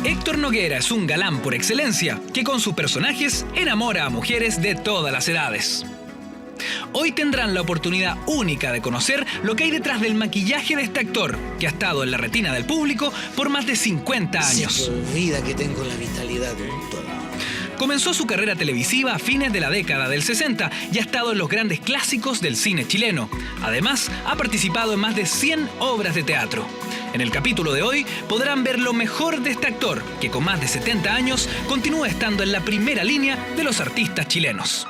Héctor Noguera es un galán por excelencia que con sus personajes enamora a mujeres de todas las edades. Hoy tendrán la oportunidad única de conocer lo que hay detrás del maquillaje de este actor, que ha estado en la retina del público por más de 50 años. Se te olvida que tengo la vitalidad de un toro. Comenzó su carrera televisiva a fines de la década del 60 y ha estado en los grandes clásicos del cine chileno. Además, ha participado en más de 100 obras de teatro. En el capítulo de hoy podrán ver lo mejor de este actor, que con más de 70 años continúa estando en la primera línea de los artistas chilenos.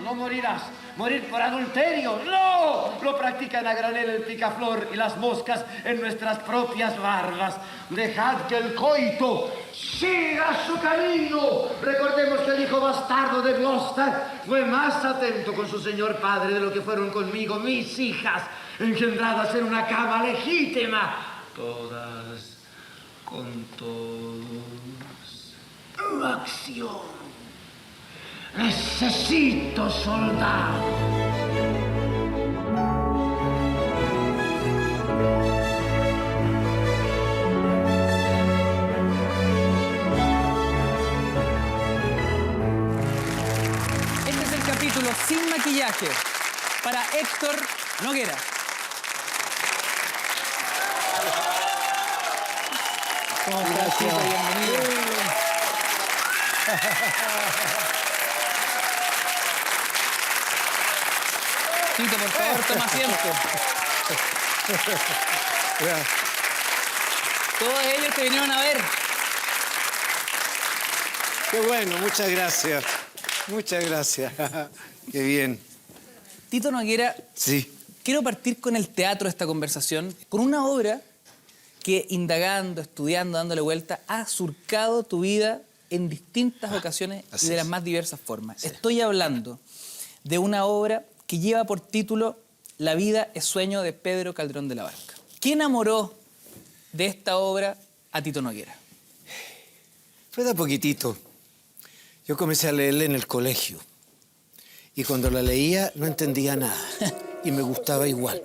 No morirás. Morir por adulterio, ¡no! Lo practican a granel el picaflor y las moscas en nuestras propias barbas. Dejad que el coito siga su camino. Recordemos que el hijo bastardo de Gloucester fue más atento con su señor padre de lo que fueron conmigo mis hijas, engendradas en una cama legítima. Todas, con todos. Acción. Necesito soldados. Este es el capítulo sin maquillaje para Héctor Noguera. ¿Cómo estás, Tito? Bienvenido. Tito, por favor, toma asiento. Todos ellos te vinieron a ver. Qué bueno, muchas gracias. Muchas gracias. Qué bien. Tito Noguera, Sí. quiero partir con el teatro de esta conversación, con una obra que indagando, estudiando, dándole vuelta, ha surcado tu vida en distintas ocasiones y de las más diversas formas. Sí. Estoy hablando de una obra que lleva por título La vida es sueño de Pedro Calderón de la Barca. ¿Qué enamoró de esta obra a Tito Noguera? Fue de a poquitito. Yo comencé a leerla en el colegio. Y cuando la leía no entendía nada. Y me gustaba igual.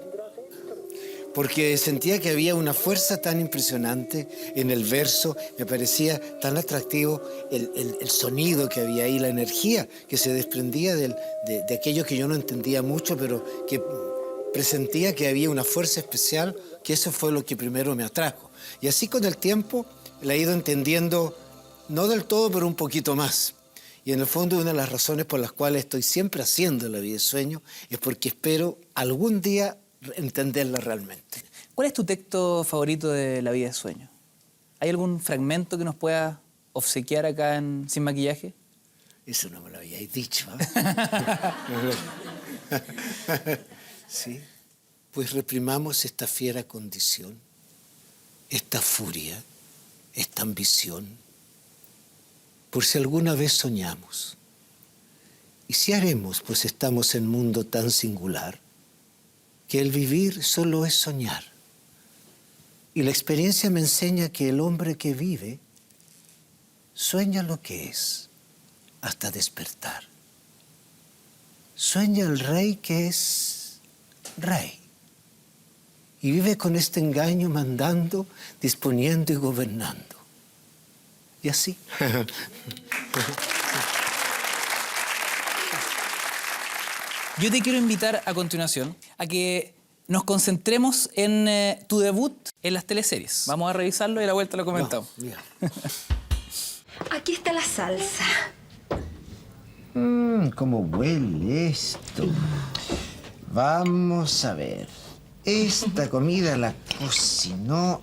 Porque sentía que había una fuerza tan impresionante en el verso, me parecía tan atractivo el sonido que había ahí, la energía que se desprendía de aquello que yo no entendía mucho, pero que presentía que había una fuerza especial, que eso fue lo que primero me atrajo. Y así con el tiempo la he ido entendiendo, no del todo, pero un poquito más. Y en el fondo una de las razones por las cuales estoy siempre haciendo La vida es sueño es porque espero algún día entenderla realmente. ¿Cuál es tu texto favorito de La vida es sueño? ¿Hay algún fragmento que nos pueda obsequiar acá en Sin Maquillaje? Eso no me lo habíais dicho, Sí. Pues reprimamos esta fiera condición, esta furia, esta ambición, por si alguna vez soñamos. Y si haremos, pues estamos en mundo tan singular, que el vivir solo es soñar. Y la experiencia me enseña que el hombre que vive sueña lo que es hasta despertar. Sueña el rey que es rey. Y vive con este engaño mandando, disponiendo y gobernando. Y así. Yo te quiero invitar a continuación a que nos concentremos en tu debut en las teleseries. Vamos a revisarlo y a la vuelta lo comentamos. No, ya. Aquí está la salsa. ¿Cómo huele esto? Vamos a ver. Esta comida la cocinó...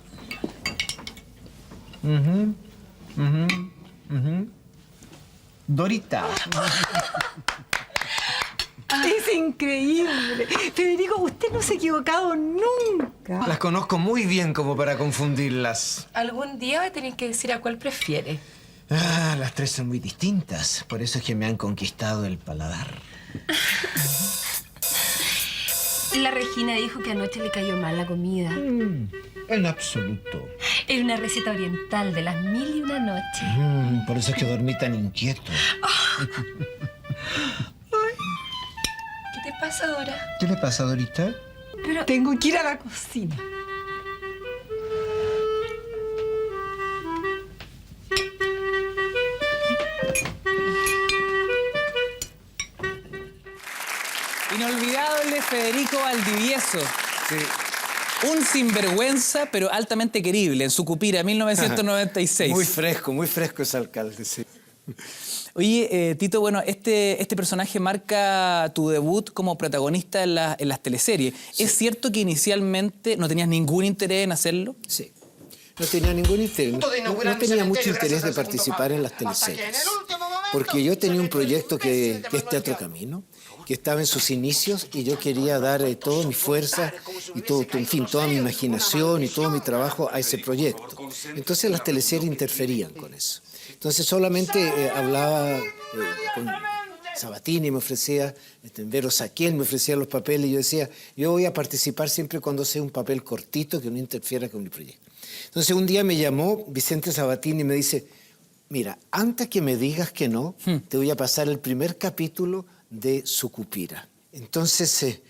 Dorita. Es increíble. Federico, usted no se ha equivocado nunca. Las conozco muy bien como para confundirlas. Algún día va a tener que decir a cuál prefiere. Las tres son muy distintas. Por eso es que me han conquistado el paladar. La Regina dijo que anoche le cayó mal la comida. En absoluto. Era una receta oriental de las 1001 noches. Por eso es que dormí tan inquieto. ¿Qué te pasa, Dora? ¿Qué le pasa, Dorita? Pero Tengo que ir a la cocina. inolvidable Federico Valdivieso. Sí. Un sinvergüenza, pero altamente querible, en Sucupira, 1996. Muy fresco ese alcalde, sí. Oye, Tito, bueno, este personaje marca tu debut como protagonista en las teleseries. Sí. ¿Es cierto que inicialmente no tenías ningún interés en hacerlo? Sí. No tenía ningún interés, no tenía mucho interés de participar en las teleseries. Porque yo tenía un proyecto que es Teatro Camino, que estaba en sus inicios y yo quería dar toda mi fuerza y todo, en fin, toda mi imaginación y todo mi trabajo a ese proyecto. Entonces las teleseries interferían con eso. Entonces solamente hablaba con Sabatini, me ofrecía, Vero Saquiel me ofrecía los papeles y yo decía, yo voy a participar siempre cuando sea un papel cortito que no interfiera con mi proyecto. Entonces un día me llamó Vicente Sabatini y me dice, mira, antes que me digas que no, te voy a pasar el primer capítulo de Sucupira. Entonces,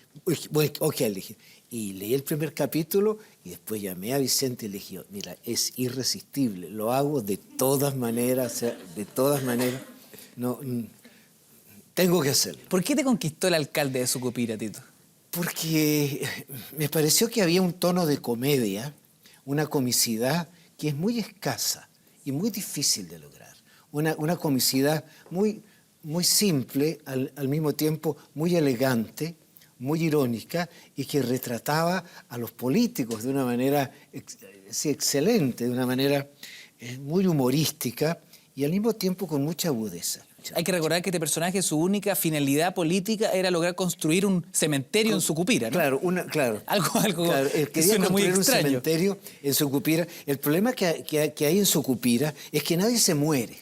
bueno, ok, le dije. Y leí el primer capítulo y después llamé a Vicente y le dije, mira, es irresistible, lo hago de todas maneras, o sea, de todas maneras, no, tengo que hacerlo. ¿Por qué te conquistó el alcalde de Sucupira, Tito? Porque me pareció que había un tono de comedia, una comicidad que es muy escasa y muy difícil de lograr. Una comicidad muy simple, al mismo tiempo muy elegante, muy irónica y que retrataba a los políticos de una manera excelente, de una manera muy humorística y al mismo tiempo con mucha agudeza. Hay que recordar que este personaje, su única finalidad política era lograr construir un cementerio en Sucupira, ¿no? Claro, Algo claro, que suena muy construir un extraño. cementerio en Sucupira. El problema que hay en Sucupira es que nadie se muere,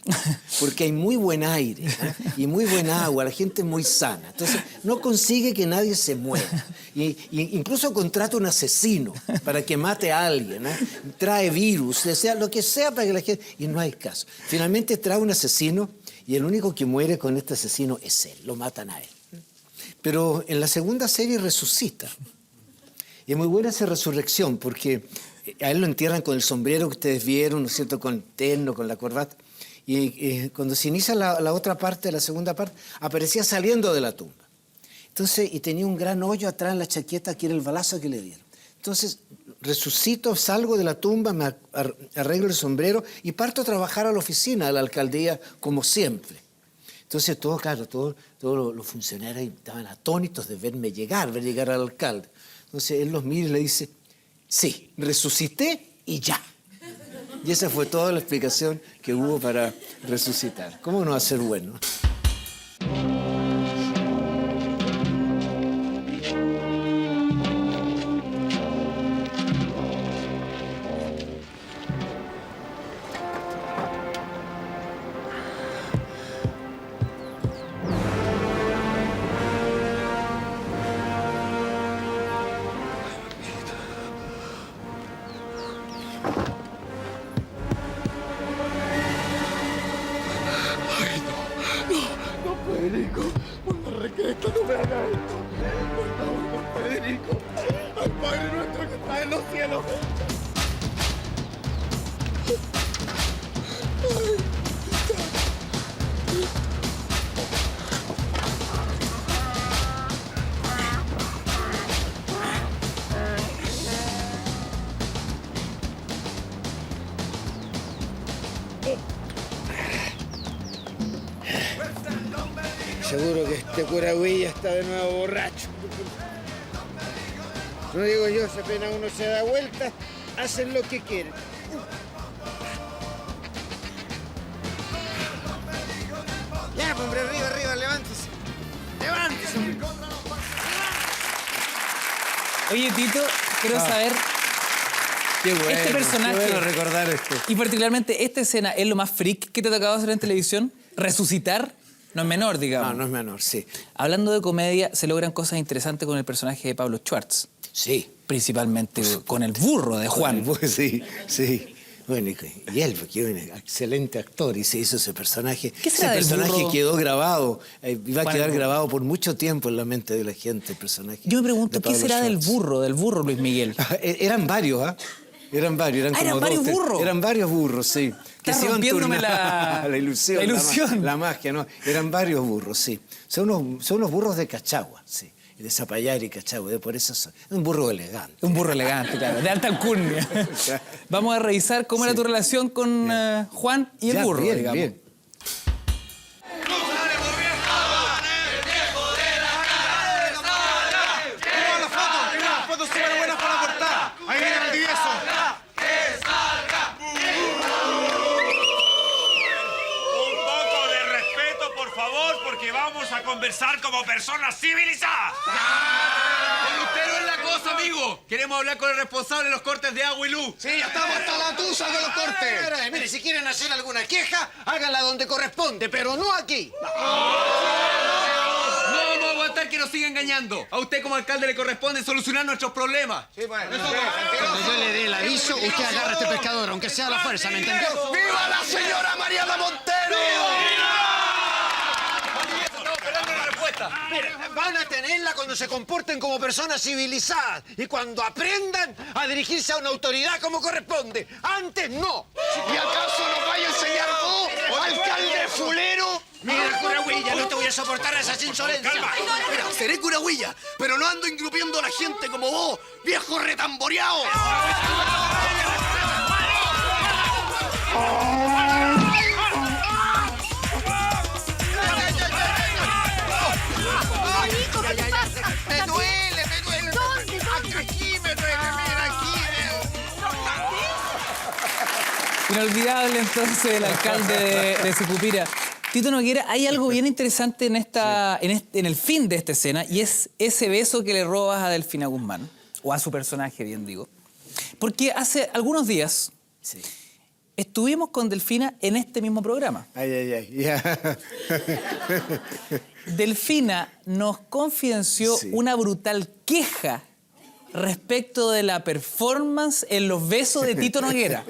porque hay muy buen aire, ¿eh? Y muy buena agua, la gente es muy sana. Entonces, no consigue que nadie se muera. Y incluso contrata un asesino para que mate a alguien, ¿eh? Trae virus, sea lo que sea para que la gente... Y no hay caso. Finalmente trae un asesino y el único que muere con este asesino es él, lo matan a él. Pero en la segunda serie resucita. Y es muy buena esa resurrección, porque a él lo entierran con el sombrero que ustedes vieron, ¿no es cierto?, con el terno, con la corbata. Y cuando se inicia la otra parte, la segunda parte, aparecía saliendo de la tumba. Entonces, y tenía un gran hoyo atrás en la chaqueta, que era el balazo que le dieron. Entonces, resucito, salgo de la tumba, me arreglo el sombrero y parto a trabajar a la oficina de la alcaldía como siempre. Entonces, todos los funcionarios estaban atónitos de ver llegar al alcalde. Entonces, él los mira y le dice, sí, resucité y ya. Y esa fue toda la explicación que hubo para resucitar. ¿Cómo no va a ser bueno? Federico, por la requesta, no me hagas esto. Por favor, Federico, al Padre nuestro que está en los cielos. Seguro que este cura Huilla está de nuevo borracho. No digo yo, si apenas uno se da vuelta, hacen lo que quieren. Ya, hombre, arriba, levántese. Levántese, hombre. Oye, Tito, quiero saber, Qué bueno, este personaje, qué bueno recordar esto. y particularmente esta escena, ¿es lo más freak que te ha tocado hacer en televisión? ¿Resucitar? No es menor, digamos. No es menor, sí. Hablando de comedia, se logran cosas interesantes con el personaje de Pablo Schwartz. Sí. Principalmente con el burro de Juan. Sí. Bueno, y él, porque es un excelente actor y se hizo ese personaje. ¿Qué será ese del personaje burro? quedó grabado, iba a Juan quedar el burro. grabado por mucho tiempo en la mente de la gente, el personaje. Yo me pregunto, de ¿qué Pablo será del Schwartz. burro, Luis Miguel? Eran varios, ¿ah? Eran varios, eran como ¿eran varios dos, burros? Eran varios burros, sí. Que Estás se iban rompiéndome turnando. la ilusión. la ilusión. La magia, ¿no? Eran varios burros, sí. Son unos burros de Cachagua, sí. de Zapallar, ¿cachai? Por eso soy un burro elegante. Un burro elegante, claro, de alta alcurnia. Vamos a revisar cómo era tu relación con Juan y el Ya, burro, bien, digamos. bien. Vamos a conversar como personas civilizadas. El Lutero es la cosa, amigo. Queremos hablar con el responsable de los cortes de agua y luz. Sí, ya estamos hasta la tusa con los cortes. Mire, si quieren hacer alguna queja, háganla donde corresponde, pero no aquí. No vamos a aguantar que nos siga engañando. A usted como alcalde le corresponde solucionar nuestros problemas. Sí, bueno. Cuando yo le dé el aviso, usted agarra a este pescador, aunque sea a la fuerza, ¿me entendió? ¡Viva la señora Mariana Montero! Mire, van a tenerla cuando se comporten como personas civilizadas y cuando aprendan a dirigirse a una autoridad como corresponde. Antes no. ¿Y acaso nos vaya a enseñar vos, alcalde fulero? Mira, Curagüilla, no te voy a soportar esas insolencias. Mira, seré Curagüilla, pero no ando engrupiendo a la gente como vos, viejo retamboreado. Me duele. Aquí me duele, mira, aquí. Inolvidable entonces el alcalde de Sucupira. Tito Noguera, hay algo bien interesante en en el fin de esta escena y es ese beso que le robas a Delfina Guzmán, o a su personaje, bien digo. Porque hace algunos días estuvimos con Delfina en este mismo programa. Ya. Delfina nos confidenció una brutal queja respecto de la performance en los besos de Tito Noguera.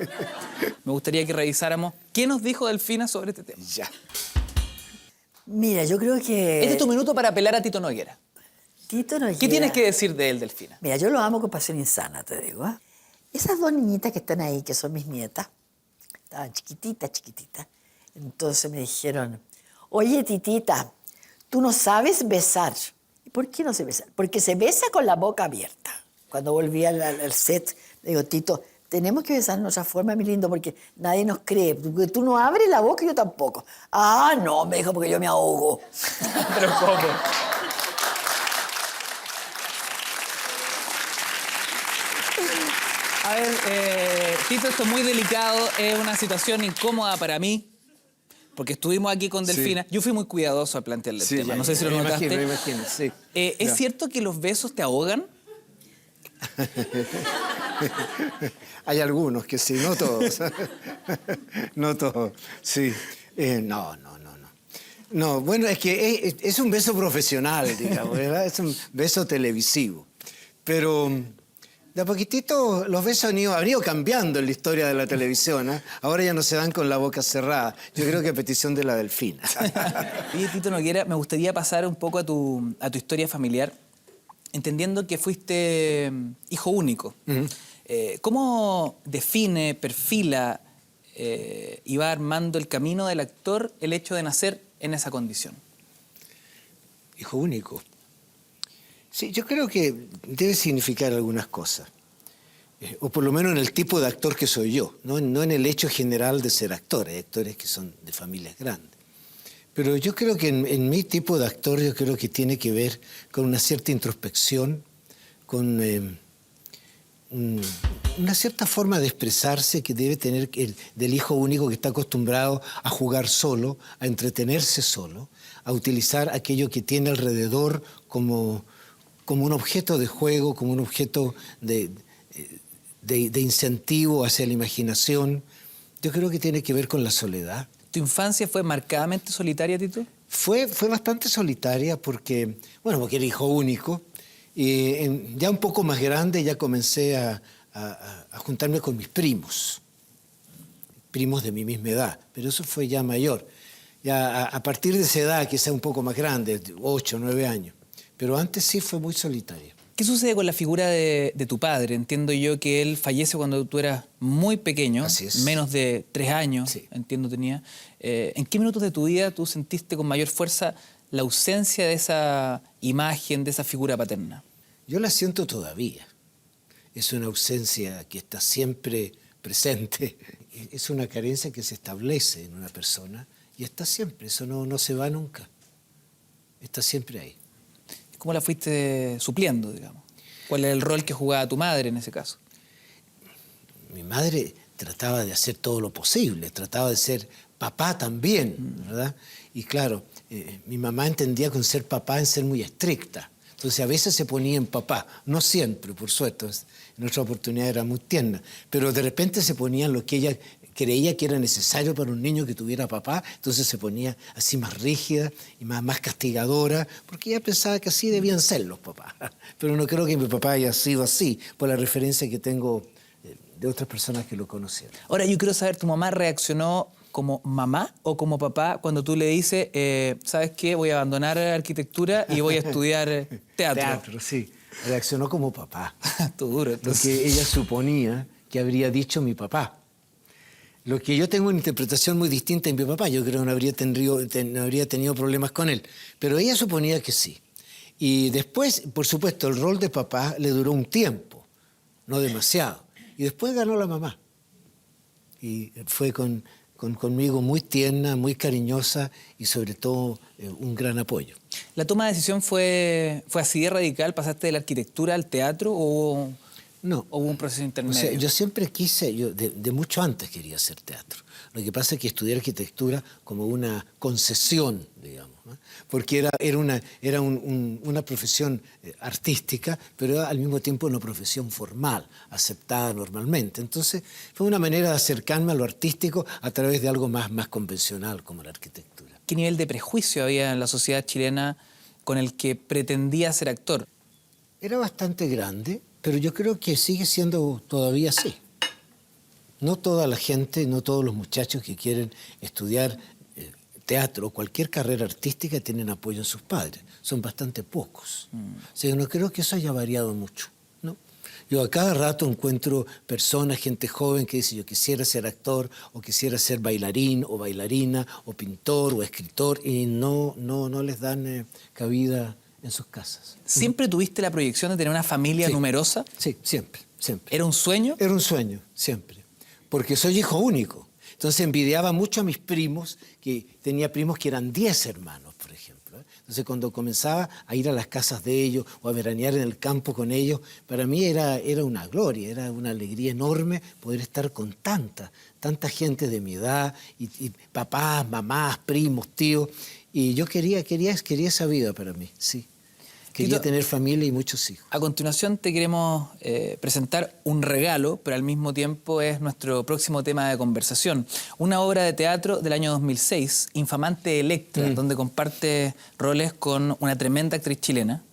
Me gustaría que revisáramos qué nos dijo Delfina sobre este tema. Ya. Mira, yo creo que... Este es tu minuto para apelar a Tito Noguera. Tito Noguera... ¿Qué tienes que decir de él, Delfina? Mira, yo lo amo con pasión insana, te digo. ¿Eh? Esas dos niñitas que están ahí, que son mis nietas, estaban chiquititas. Entonces me dijeron, oye, Titita, tú no sabes besar. ¿Y por qué no sé besar? Porque se besa con la boca abierta. Cuando volví al set, le digo, Tito, tenemos que besar de otra forma, mi lindo, porque nadie nos cree. Porque tú no abres la boca y yo tampoco. Ah, no, me dijo, porque yo me ahogo. Pero ¿cómo? A ver, Tito, esto es muy delicado, es una situación incómoda para mí, porque estuvimos aquí con Delfina. Yo fui muy cuidadoso al plantearle el tema, no sé si lo notaste. Me imagino, sí. ¿Es cierto que los besos te ahogan? Hay algunos que sí, no todos. No todos, sí. No. No, bueno, es que es un beso profesional, digamos, ¿verdad? Es un beso televisivo. Pero de a poquitito los besos han ido cambiando en la historia de la televisión, ¿eh? Ahora ya no se dan con la boca cerrada. Yo creo que a petición de la Delfina. Oye, Tito Noguera, me gustaría pasar un poco a tu historia familiar, entendiendo que fuiste hijo único. ¿Cómo define, perfila y va armando el camino del actor el hecho de nacer en esa condición? Hijo único. Sí, yo creo que debe significar algunas cosas. O por lo menos en el tipo de actor que soy yo, no en el hecho general de ser actor. Hay actores que son de familias grandes. Pero yo creo que en mi tipo de actor, yo creo que tiene que ver con una cierta introspección, con una cierta forma de expresarse que debe tener del hijo único que está acostumbrado a jugar solo, a entretenerse solo, a utilizar aquello que tiene alrededor como un objeto de juego, como un objeto de incentivo hacia la imaginación. Yo creo que tiene que ver con la soledad. ¿Tu infancia fue marcadamente solitaria, Tito? Fue bastante solitaria porque era hijo único. Y ya un poco más grande ya comencé a juntarme con mis primos de mi misma edad, pero eso fue ya mayor. Ya a partir de esa edad, quizá un poco más grande, 8 o 9 años. Pero antes sí fue muy solitaria. ¿Qué sucede con la figura de tu padre? Entiendo yo que él fallece cuando tú eras muy pequeño, Así es. menos de 3 años, Sí. entiendo tenía. ¿En qué minutos de tu vida tú sentiste con mayor fuerza la ausencia de esa imagen, de esa figura paterna? Yo la siento todavía. Es una ausencia que está siempre presente. Es una carencia que se establece en una persona y está siempre. Eso no se va nunca. Está siempre ahí. ¿Cómo la fuiste supliendo, digamos? ¿Cuál es el rol que jugaba tu madre en ese caso? Mi madre trataba de hacer todo lo posible, trataba de ser papá también, ¿verdad? Y claro, mi mamá entendía con ser papá en ser muy estricta. Entonces a veces se ponía en papá, no siempre, por suerte, en otra oportunidad era muy tierna, pero de repente se ponía en lo que ella creía que era necesario para un niño que tuviera papá, entonces se ponía así más rígida y más castigadora, porque ella pensaba que así debían ser los papás. Pero no creo que mi papá haya sido así, por la referencia que tengo de otras personas que lo conocieron. Ahora, yo quiero saber, ¿tu mamá reaccionó como mamá o como papá cuando tú le dices, ¿sabes qué? Voy a abandonar arquitectura y voy a estudiar teatro? Teatro, sí. Reaccionó como papá. Todo duro. Lo que ella suponía que habría dicho mi papá. Lo que yo tengo una interpretación muy distinta en mi papá. Yo creo que no habría tenido problemas con él. Pero ella suponía que sí. Y después, por supuesto, el rol de papá le duró un tiempo, no demasiado. Y después ganó la mamá. Y fue conmigo muy tierna, muy cariñosa y sobre todo un gran apoyo. ¿La toma de decisión fue así de radical? ¿Pasaste de la arquitectura al teatro o no, hubo un proceso intermedio? O sea, yo siempre quise, de mucho antes quería hacer teatro. Lo que pasa es que estudié arquitectura como una concesión, digamos, ¿no? Porque era una profesión artística, pero al mismo tiempo una profesión formal, aceptada normalmente. Entonces fue una manera de acercarme a lo artístico a través de algo más convencional como la arquitectura. ¿Qué nivel de prejuicio había en la sociedad chilena con el que pretendía ser actor? Era bastante grande, pero yo creo que sigue siendo todavía así. No toda la gente, no todos los muchachos que quieren estudiar teatro o cualquier carrera artística tienen apoyo en sus padres. Son bastante pocos. O sea, no creo que eso haya variado mucho, ¿no? Yo a cada rato encuentro personas, gente joven que dice yo quisiera ser actor o quisiera ser bailarín o bailarina o pintor o escritor y no les dan cabida en sus casas. ¿Siempre tuviste la proyección de tener una familia numerosa? Sí, siempre. ¿Era un sueño? Era un sueño, siempre. Porque soy hijo único. Entonces envidiaba mucho a mis primos, que tenía primos que eran 10 hermanos, por ejemplo. Entonces cuando comenzaba a ir a las casas de ellos o a veranear en el campo con ellos, para mí era una gloria, era una alegría enorme poder estar con tanta gente de mi edad, y papás, mamás, primos, tíos. Y yo quería esa vida para mí, sí. Quería tener familia y muchos hijos. A continuación te queremos presentar un regalo, pero al mismo tiempo es nuestro próximo tema de conversación. Una obra de teatro del año 2006, Infamante Electra, donde comparte roles con una tremenda actriz chilena,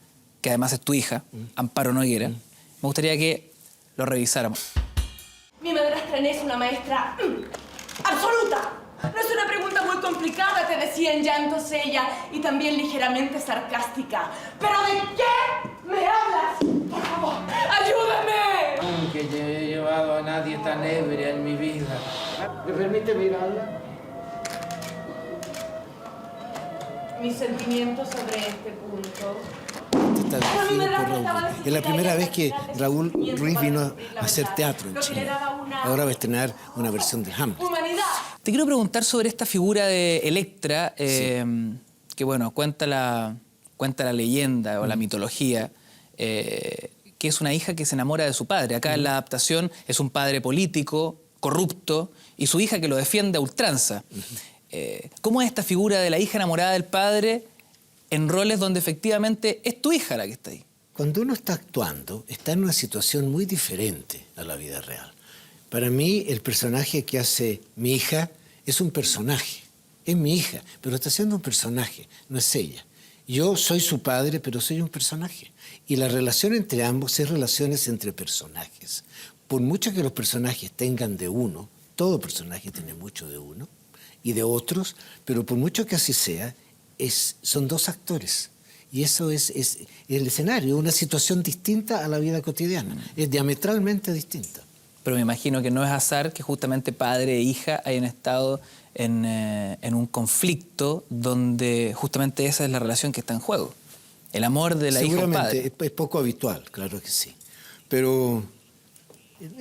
que además es tu hija, Amparo Noguera. Me gustaría que lo revisáramos. Mi madrastra Inés es una maestra absoluta. No es una pregunta muy complicada, te decía en llantos ella, y también ligeramente sarcástica. ¿Pero de qué me hablas? Por favor, ayúdame. Nunca he llevado a nadie tan ebria en mi vida. ¿Me permite mirarla? Mis sentimientos sobre este punto. Está dirigido por Raúl. Es la primera vez que Raúl Ruiz vino a hacer teatro en Chile. Ahora va a estrenar una versión de Hamlet. Te quiero preguntar sobre esta figura de Electra, que bueno, cuenta la leyenda o la mitología, que es una hija que se enamora de su padre. Acá en la adaptación es un padre político, corrupto, y su hija que lo defiende a ultranza. ¿Cómo es esta figura de la hija enamorada del padre en roles donde efectivamente es tu hija la que está ahí? Cuando uno está actuando, está en una situación muy diferente a la vida real. Para mí, el personaje que hace mi hija es un personaje. Es mi hija, pero está siendo un personaje, no es ella. Yo soy su padre, pero soy un personaje. Y la relación entre ambos es relaciones entre personajes. Por mucho que los personajes tengan de uno, todo personaje tiene mucho de uno y de otros, pero por mucho que así sea, son dos actores. Y eso es el escenario, una situación distinta a la vida cotidiana. Es diametralmente distinta. pero me imagino que no es azar que justamente padre e hija hayan estado en un conflicto donde justamente esa es la relación que está en juego. El amor de la hija al padre. Seguramente, es poco habitual, claro que sí. Pero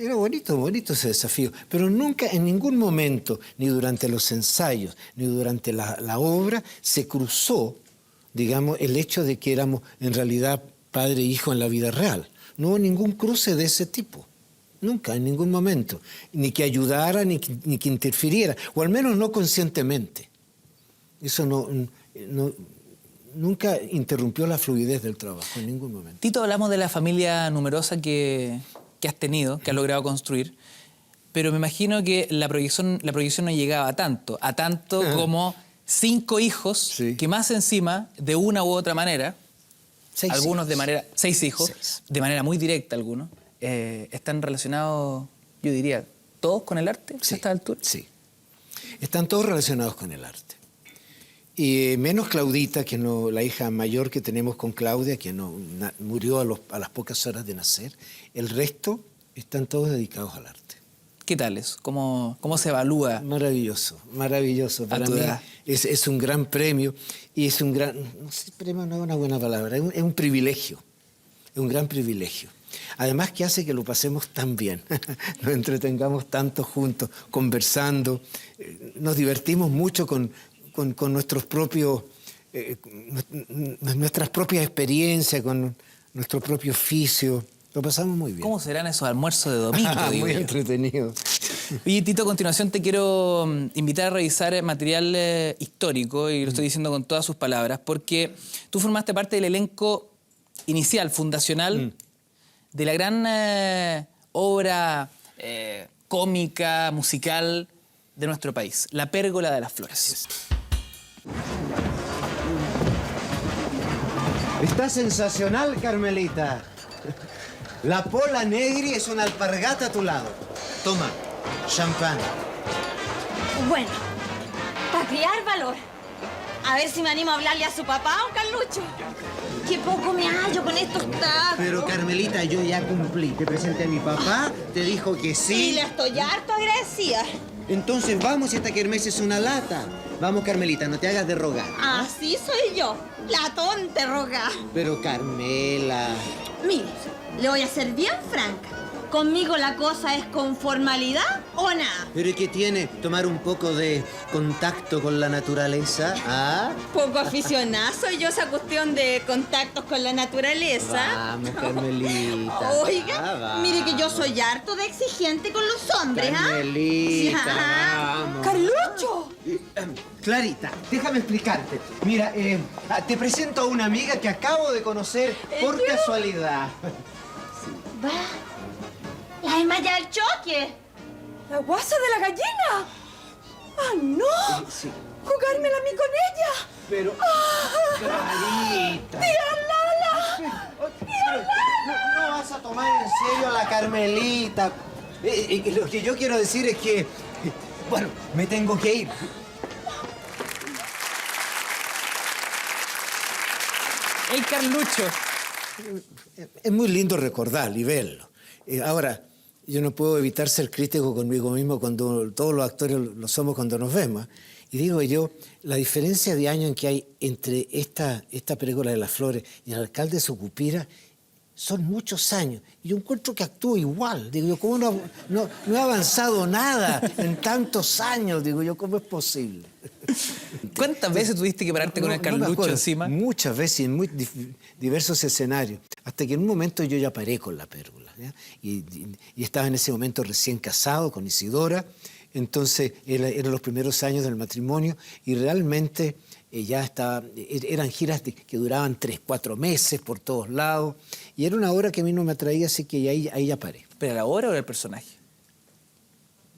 era bonito ese desafío. Pero nunca, en ningún momento, ni durante los ensayos, ni durante la obra, se cruzó, digamos, el hecho de que éramos en realidad padre e hijo en la vida real. No hubo ningún cruce de ese tipo. Nunca, en ningún momento. Ni que ayudara, ni que interfiriera. O al menos no conscientemente. Eso nunca interrumpió la fluidez del trabajo, en ningún momento. Tito, hablamos de la familia numerosa que has tenido, que has logrado construir, pero me imagino que la proyección no llegaba a tanto como 5 hijos, sí, que más encima, de una u otra manera, 6 hijos, de manera muy directa algunos, están relacionados, yo diría, todos con el arte, sí, a esta altura. Sí, están todos relacionados con el arte. Y menos Claudita, que no, la hija mayor que tenemos con Claudia, que murió a las pocas horas de nacer. El resto están todos dedicados al arte. ¿Qué tal es? ¿Cómo se evalúa? Maravilloso, maravilloso. Para mí es un gran premio y es un gran... No sé, premio no es una buena palabra, es un privilegio, es un gran privilegio. Además que hace que lo pasemos tan bien, nos entretengamos tanto juntos, conversando, nos divertimos mucho con nuestros propios, nuestras propias experiencias, con nuestro propio oficio. Lo pasamos muy bien. ¿Cómo serán esos almuerzos de domingo? Muy entretenido. Oye, Tito, a continuación te quiero invitar a revisar material histórico, y lo estoy diciendo con todas sus palabras, porque tú formaste parte del elenco inicial, fundacional, de la gran obra cómica, musical de nuestro país, La Pérgola de las Flores. Está sensacional, Carmelita. La Pola Negri es una alpargata a tu lado. Toma, champán. Bueno, para criar valor. A ver si me animo a hablarle a su papá o Carlucho. Qué poco me hallo con estos tacos. Pero, Carmelita, yo ya cumplí. Te presenté a mi papá, te dijo que sí. Y le estoy harto agradecida. Entonces vamos, esta kermés es una lata. Vamos, Carmelita, no te hagas de rogar. Así soy yo, la tonta roga. Pero, Carmela... Mire, le voy a ser bien franca. ¿Conmigo la cosa es con formalidad o nada? ¿Pero qué tiene tomar un poco de contacto con la naturaleza? ¿Ah? Poco aficionada soy yo esa cuestión de contactos con la naturaleza. Vamos, Carmelita. Oiga, mire que yo soy harto de exigente con los hombres, Carmelita, vamos. ¡Carlucho! Clarita, déjame explicarte. Mira, te presento a una amiga que acabo de conocer por casualidad. Va. ¡La Emaya del Choque! ¿La guasa de la gallina? ¡Ah, no! Sí. ¡Jugármela a mí con ella! Pero... Clarita. ¡Tía Lala! ¡Tía Lala! No vas a tomar en serio a la Carmelita. Lo que yo quiero decir es que... Bueno, me tengo que ir. ¡Ey, Carlucho! Es muy lindo recordarlo y verlo. Ahora, yo no puedo evitar ser crítico conmigo mismo cuando todos los actores lo somos cuando nos vemos. Y digo yo, la diferencia de año en que hay entre esta Pérgola de las Flores y el alcalde de Sucupira son muchos años. Y yo encuentro que actúo igual. Digo yo, ¿cómo no he avanzado nada en tantos años? Digo yo, ¿cómo es posible? ¿Cuántas veces tuviste que pararte con el Carlucho encima? Muchas veces, en muy diversos escenarios. Hasta que en un momento yo ya paré con la Pérgola. ¿Ya? Y estaba en ese momento recién casado con Isidora. Entonces, eran los primeros años del matrimonio y realmente eran giras que duraban 3, 4 meses por todos lados. Y era una obra que a mí no me atraía, así que ahí ya paré. ¿Pero la obra o el personaje?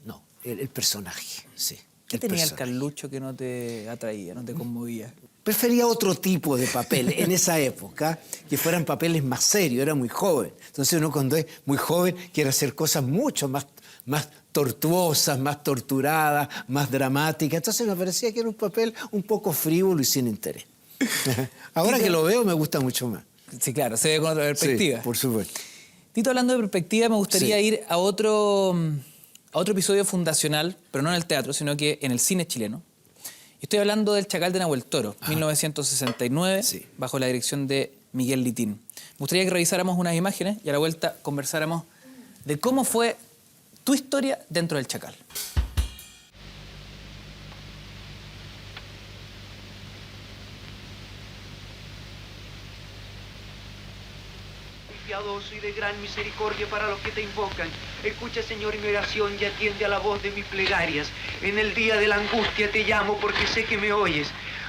No, el personaje, sí. ¿Qué tenía el Carlucho que no te atraía, no te conmovía? Prefería otro tipo de papel en esa época, que fueran papeles más serios, era muy joven. Entonces uno cuando es muy joven quiere hacer cosas mucho más tortuosas, más torturadas, más dramáticas. Entonces me parecía que era un papel un poco frívolo y sin interés. Ahora que lo veo me gusta mucho más. Sí, claro, se ve con otra perspectiva. Sí, por supuesto. Tito, hablando de perspectiva, me gustaría ir a otro episodio fundacional, pero no en el teatro, sino que en el cine chileno. Estoy hablando del Chacal de Nahuel Toro, 1969, bajo la dirección de Miguel Litín. Me gustaría que revisáramos unas imágenes y a la vuelta conversáramos de cómo fue tu historia dentro del Chacal. Piadoso y de gran misericordia para los que te invocan. Escucha, Señor, mi oración y atiende a la voz de mis plegarias. En el día de la angustia te llamo porque sé que me oyes.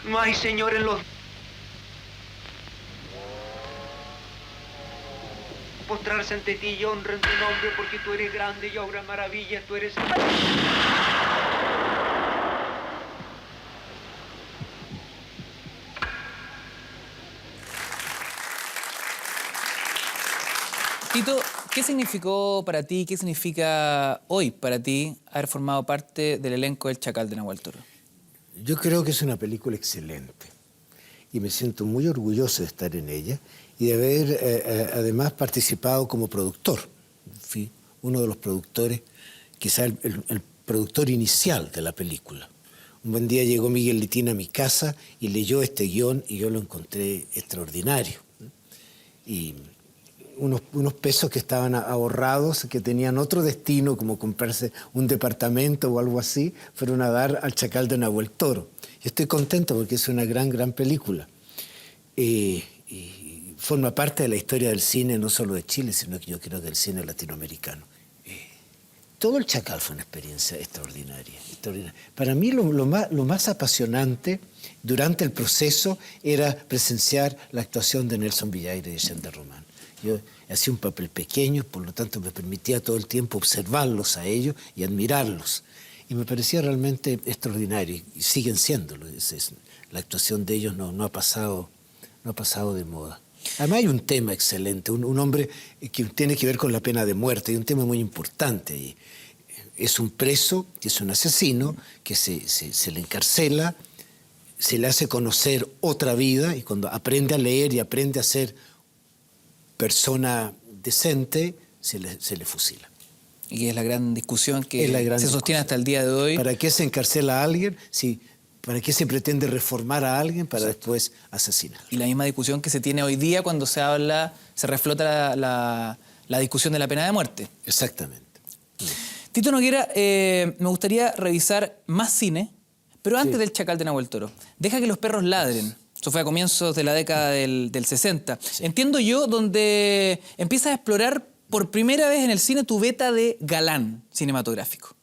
No hay, Señor, en los... Postrarse ante ti y honra en tu nombre porque tú eres grande y obra maravilla, tú eres... Tito, ¿qué significó para ti, qué significa hoy para ti haber formado parte del elenco del Chacal de Nahuel Toro? Yo creo que es una película excelente y me siento muy orgulloso de estar en ella y de haber además participado como productor. Fui uno de los productores, quizá el productor inicial de la película. Un buen día llegó Miguel Litín a mi casa y leyó este guión y yo lo encontré extraordinario. Y unos pesos que estaban ahorrados, que tenían otro destino, como comprarse un departamento o algo así, fueron a dar al Chacal de Nahuel Toro. Yo estoy contento porque es una gran película. Y forma parte de la historia del cine, no solo de Chile, sino que yo creo del cine latinoamericano. Todo el Chacal fue una experiencia extraordinaria. Para mí lo más apasionante durante el proceso era presenciar la actuación de Nelson Villaire y de Shenda Román. Yo hacía un papel pequeño, por lo tanto me permitía todo el tiempo observarlos a ellos y admirarlos. Y me parecía realmente extraordinario, y siguen siéndolo. La actuación de ellos no ha pasado de moda. Además hay un tema excelente, un hombre que tiene que ver con la pena de muerte, y un tema muy importante. Y es un preso, que es un asesino, que se le encarcela, se le hace conocer otra vida, y cuando aprende a leer y aprende a ser persona decente, se le fusila. Y es la gran discusión que se sostiene hasta el día de hoy. ¿Para qué se encarcela a alguien? ¿Para qué se pretende reformar a alguien para después asesinar? Y la misma discusión que se tiene hoy día cuando se reflota la discusión de la pena de muerte. Exactamente. Tito Noguera, me gustaría revisar más cine, pero antes del Chacal de Nahuel Toro. Deja que los perros ladren. Eso fue a comienzos de la década del 60. Sí. Entiendo yo, donde empiezas a explorar por primera vez en el cine tu beta de galán cinematográfico.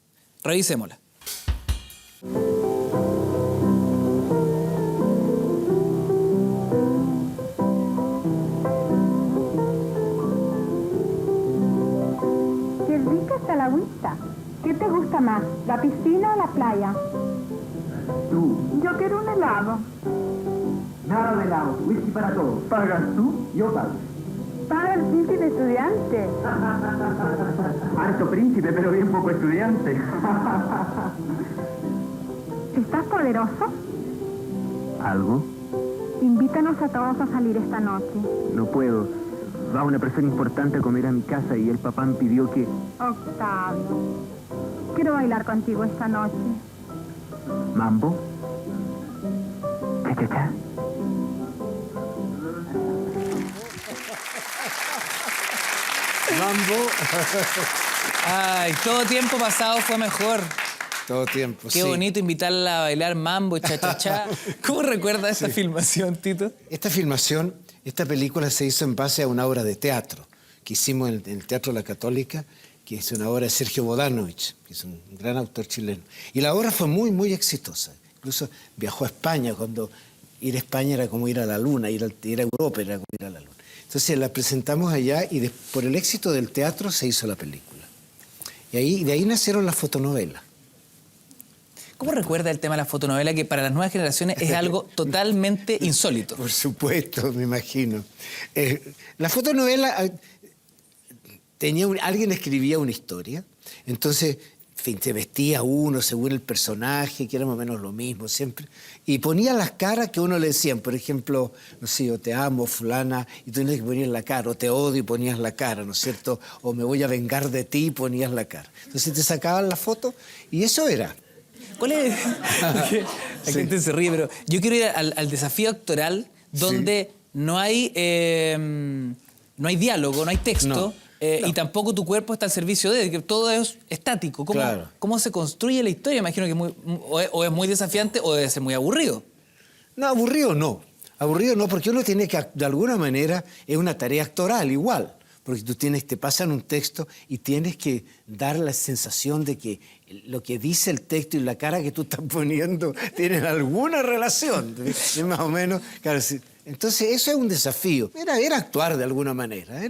Revisémosla. Qué rica está la agüita. ¿Qué te gusta más, la piscina o la playa? Tú. Yo quiero un helado. Nada de helado, whisky para todos. ¿Pagas tú? Yo pago. Paga el príncipe estudiante. Harto príncipe, pero bien poco estudiante. ¿Estás poderoso? ¿Algo? Invítanos a todos a salir esta noche. No puedo. Va una persona importante a comer a mi casa y el papá me pidió que... Octavio, quiero bailar contigo esta noche. ¿Mambo? ¿Cha-cha-cha? Mambo. Ay, todo tiempo pasado fue mejor. Todo tiempo, Qué bonito invitarla a bailar mambo, cha-cha-cha. ¿Cómo recuerdas esta filmación, Tito? Esta película se hizo en base a una obra de teatro que hicimos en el Teatro La Católica, que es una obra de Sergio Bodanovich, que es un gran autor chileno. Y la obra fue muy exitosa. Incluso viajó a España, cuando ir a España era como ir a la luna, ir a Europa era como ir a la luna. Entonces la presentamos allá y por el éxito del teatro se hizo la película. Y de ahí nacieron las fotonovelas. ¿Cómo recuerda el tema de la fotonovela, que para las nuevas generaciones es algo totalmente insólito? Por supuesto, me imagino. La fotonovela, alguien escribía una historia, entonces En fin, te vestía uno según el personaje, que era más o menos lo mismo siempre. Y ponía las caras que uno le decían. Por ejemplo, no sé, yo te amo, fulana, y tú tenías que poner la cara. O te odio y ponías la cara, ¿no es cierto? O me voy a vengar de ti y ponías la cara. Entonces te sacaban la foto y eso era. ¿Cuál es? La gente se ríe, pero yo quiero ir al desafío actoral donde no hay diálogo, no hay texto. Y tampoco tu cuerpo está al servicio de que todo es estático. ¿Cómo se construye la historia? Imagino que o es muy desafiante o debe ser muy aburrido. No, aburrido no. Aburrido no, porque uno tiene que, de alguna manera, es una tarea actoral igual. Porque te pasan un texto y tienes que dar la sensación de que lo que dice el texto y la cara que tú estás poniendo tienen alguna relación. Es más o menos... Claro, entonces, eso es un desafío. Era actuar de alguna manera.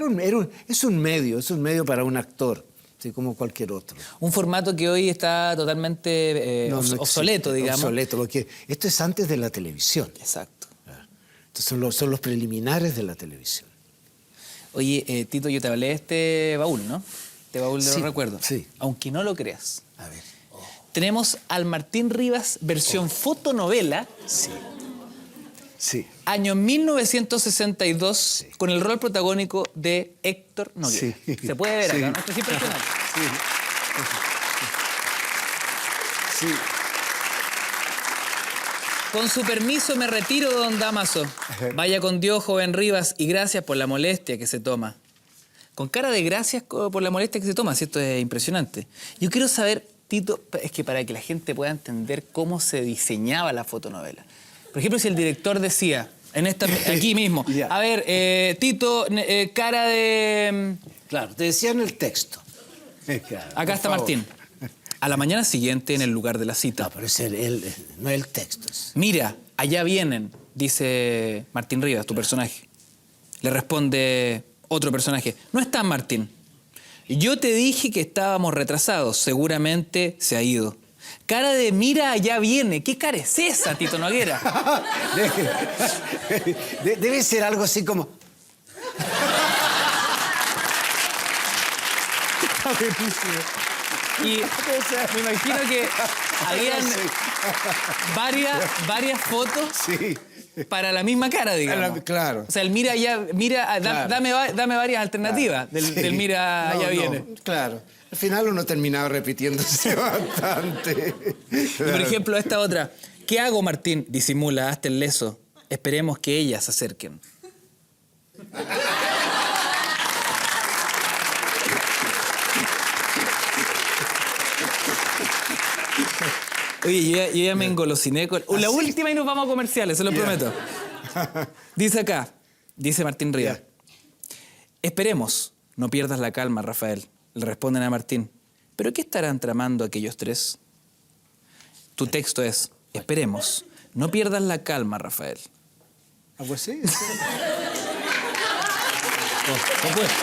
Es un medio para un actor, así como cualquier otro. Un formato que hoy está totalmente obsoleto, digamos. Obsoleto, porque esto es antes de la televisión. Exacto. Estos son los preliminares de la televisión. Oye, Tito, yo te hablé de este baúl, ¿no? Este baúl de los recuerdos. Sí. Aunque no lo creas. A ver. Tenemos al Martín Rivas versión fotonovela. Sí. Sí. Año 1962, con el rol protagónico de Héctor Noguera. Sí. Se puede ver acá, ¿no? Esto es impresionante. Sí. Con su permiso me retiro, don Damaso. Vaya con Dios, joven Rivas, y gracias por la molestia que se toma. Con cara de gracias por la molestia que se toma, si esto es impresionante. Yo quiero saber, Tito, es que para que la gente pueda entender cómo se diseñaba la fotonovela. Por ejemplo, si el director decía, aquí mismo, a ver, Tito, cara de... Claro, te decían el texto. Claro, acá está Martín. A la mañana siguiente, en el lugar de la cita. No, pero no es el texto. Mira, allá vienen, dice Martín Rivas, tu personaje. Le responde otro personaje. No está Martín. Yo te dije que estábamos retrasados. Seguramente se ha ido. Cara de mira, allá viene. ¿Qué cara es esa, Tito Noguera? Debe ser algo así como... Y me imagino que habían varias fotos para la misma cara, digamos. Claro. O sea, el mira allá, Claro. dame varias alternativas del mira allá viene. Claro. Al final uno terminaba repitiéndose bastante. Y por ejemplo, esta otra. ¿Qué hago, Martín? Disimula, hazte el leso. Esperemos que ellas se acerquen. Oye, yo ya me engolosiné con... La última y nos vamos a comerciales, se lo prometo. Dice acá, dice Martín Rivas. Esperemos, no pierdas la calma, Rafael. Le responden a Martín. ¿Pero qué estarán tramando aquellos tres? Tu texto es, esperemos, no pierdas la calma, Rafael. Ah, pues sí.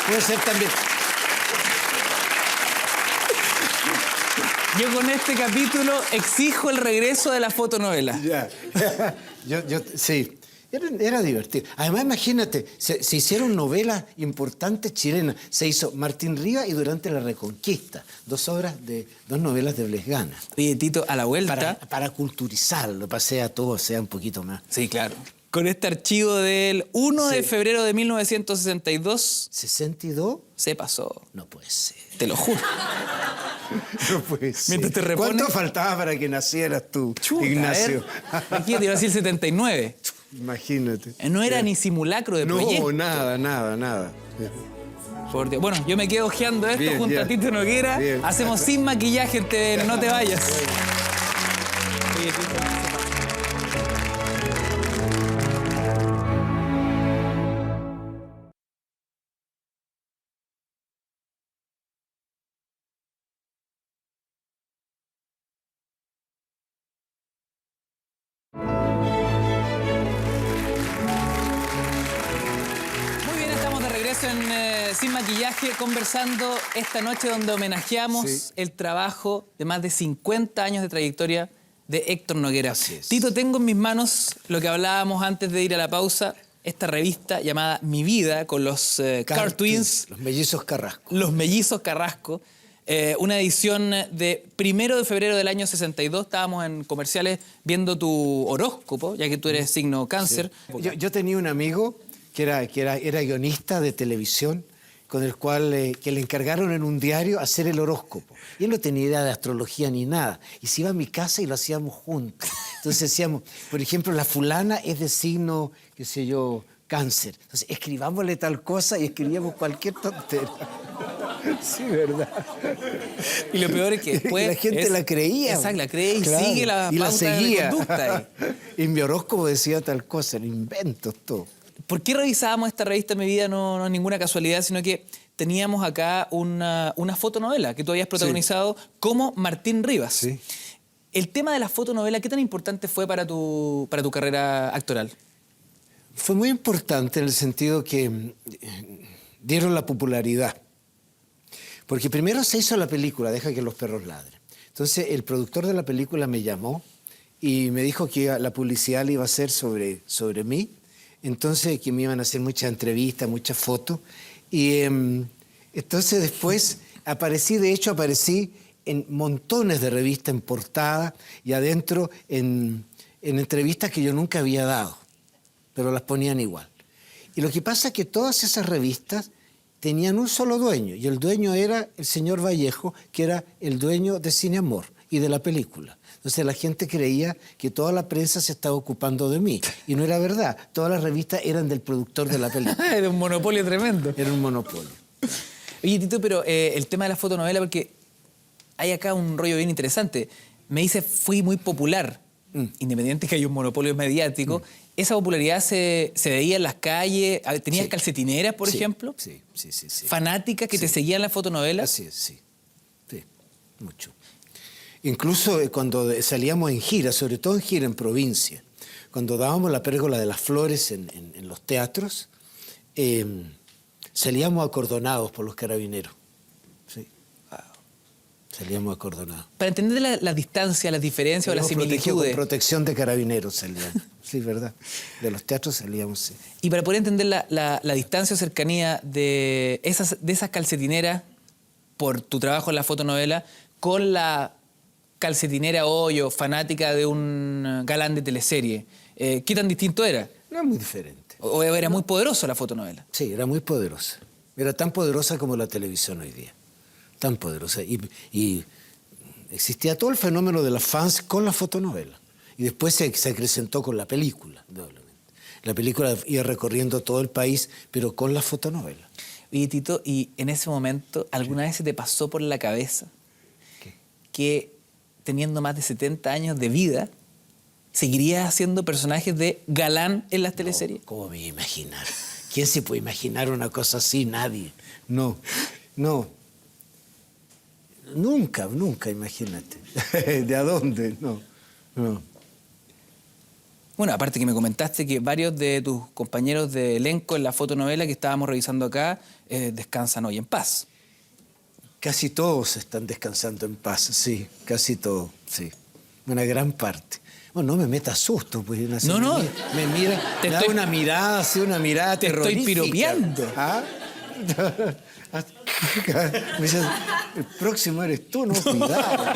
Puede ser también... Yo con este capítulo exijo el regreso de la fotonovela. Sí, era divertido. Además, imagínate, se hicieron novelas importantes chilenas. Se hizo Martín Rivas y Durante la Reconquista. Dos novelas de Blesgana. Oye, Tito, a la vuelta... Para culturizarlo, para que todo sea un poquito más. Sí, claro. Con este archivo del 1 de febrero de 1962... ¿62? Se pasó. No puede ser. Te lo juro. No puede ser. Mientras te repones... ¿Cuánto faltaba para que nacieras tú, Ignacio? Aquí te iba a decir 79. Imagínate. No era ni simulacro de proyecto. No, nada. Por Dios. Bueno, yo me quedo ojeando esto junto a Tito Noguera. Bien. Hacemos sin maquillaje en TVN, no te vayas. Oye, Tito. Sin maquillaje, conversando esta noche donde homenajeamos el trabajo de más de 50 años de trayectoria de Héctor Noguera. Tito, tengo en mis manos lo que hablábamos antes de ir a la pausa, esta revista llamada Mi Vida, con los Cartoons. Los mellizos Carrasco. Los mellizos Carrasco. Una edición de 1 de febrero del año 62. Estábamos en comerciales viendo tu horóscopo, ya que tú eres signo cáncer. Sí. Yo tenía un amigo que era guionista de televisión, con el cual que le encargaron en un diario hacer el horóscopo. Y él no tenía idea de astrología ni nada. Y se iba a mi casa y lo hacíamos juntos. Entonces decíamos, por ejemplo, la fulana es de signo, qué sé yo, cáncer. Entonces escribámosle tal cosa y escribíamos cualquier tontera. Sí, verdad. Y lo peor es que después... la gente la creía. Exacto, la cree y sigue la pauta de conducta. Y mi horóscopo decía tal cosa, inventos, todo. ¿Por qué revisábamos esta revista Mi Vida? No es ninguna casualidad, sino que teníamos acá una fotonovela que tú habías protagonizado como Martín Rivas. Sí. El tema de la fotonovela, ¿qué tan importante fue para tu carrera actoral? Fue muy importante en el sentido que dieron la popularidad. Porque primero se hizo la película, Deja que los perros ladren. Entonces el productor de la película me llamó y me dijo que la publicidad la iba a hacer sobre mí. Entonces que me iban a hacer muchas entrevistas, muchas fotos. Y entonces después aparecí en montones de revistas en portada y adentro en entrevistas que yo nunca había dado, pero las ponían igual. Y lo que pasa es que todas esas revistas tenían un solo dueño, y el dueño era el señor Vallejo, que era el dueño de Cine Amor y de la película. Entonces la gente creía que toda la prensa se estaba ocupando de mí. Y no era verdad. Todas las revistas eran del productor de la película. Era un monopolio tremendo. Era un monopolio. Oye, Tito, pero el tema de la fotonovela, porque hay acá un rollo bien interesante. Me dice, fui muy popular. Independiente que hay un monopolio mediático. ¿Esa popularidad se veía en las calles? ¿Tenías calcetineras, por ejemplo? Sí. ¿Fanáticas que te seguían la fotonovela? Así es, sí. Mucho. Incluso cuando salíamos en gira, sobre todo en gira en provincia, cuando dábamos la pérgola de las flores en los teatros, salíamos acordonados por los carabineros. Sí. Salíamos acordonados. Para entender la distancia, las diferencias o las similitudes. Con protección de carabineros salíamos. Sí, verdad. De los teatros salíamos, sí. Y para poder entender la distancia o cercanía de esas calcetineras por tu trabajo en la fotonovela con la calcetinera hoyo, fanática de un galán de teleserie, ¿qué tan distinto era? No, muy diferente. ¿O era muy poderosa la fotonovela? Sí, era muy poderosa. Era tan poderosa como la televisión hoy día. Tan poderosa. Y existía todo el fenómeno de las fans con la fotonovela. Y después se acrecentó con la película, doblemente. La película iba recorriendo todo el país, pero con la fotonovela. Oye, Tito, ¿y en ese momento alguna vez se te pasó por la cabeza que teniendo más de 70 años de vida, seguirías haciendo personajes de galán en las teleseries? ¿Cómo me iba a imaginar? ¿Quién se puede imaginar una cosa así? Nadie. No. Nunca, imagínate. ¿De a dónde? No. Bueno, aparte que me comentaste que varios de tus compañeros de elenco en la fotonovela que estábamos revisando acá descansan hoy en paz. Casi todos están descansando en paz, sí, casi todos, sí. Una gran parte. Bueno, no me metas susto, pues. No. Me mira, me da una mirada, así, una mirada terrorífica. Te estoy piropeando. ¿Ah? Me dice, el próximo eres tú, no, cuidado.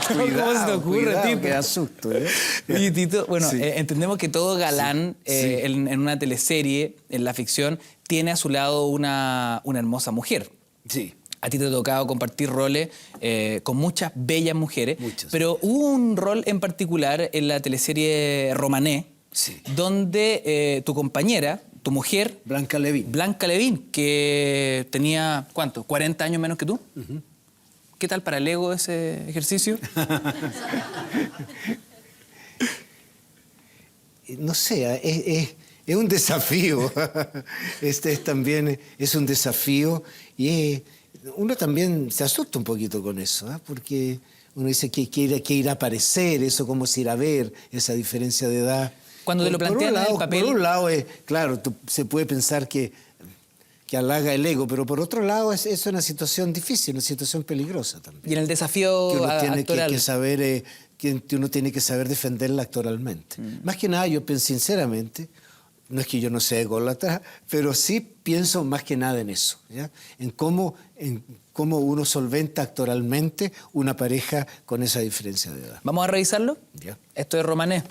¿Cómo se te ocurre, Tito? Que da susto, ¿eh? Oye, Tito, bueno, entendemos que todo galán en una teleserie, en la ficción, tiene a su lado una hermosa mujer. Sí. A ti te ha tocado compartir roles con muchas bellas mujeres, pero hubo un rol en particular en la teleserie Romané, donde tu compañera, tu mujer... Blanca Levín, que tenía, ¿cuánto? ¿40 años menos que tú? ¿Qué tal para el ego ese ejercicio? No sé, es un desafío. También es un desafío y uno también se asusta un poquito con eso, porque uno dice que irá a aparecer, eso cómo se irá a ver, esa diferencia de edad. Cuando te lo plantean en el papel... Por un lado, claro, se puede pensar que halaga el ego, pero por otro lado es una situación difícil, una situación peligrosa también. Y en el desafío que uno tiene actoral... que saber, que uno tiene que saber defenderla actoralmente. Más que nada, yo sinceramente, no es que yo no sea ególatra, pero sí pienso más que nada en eso, ¿ya? En cómo uno solventa actoralmente una pareja con esa diferencia de edad. ¿Vamos a revisarlo? Ya. Esto es Romané.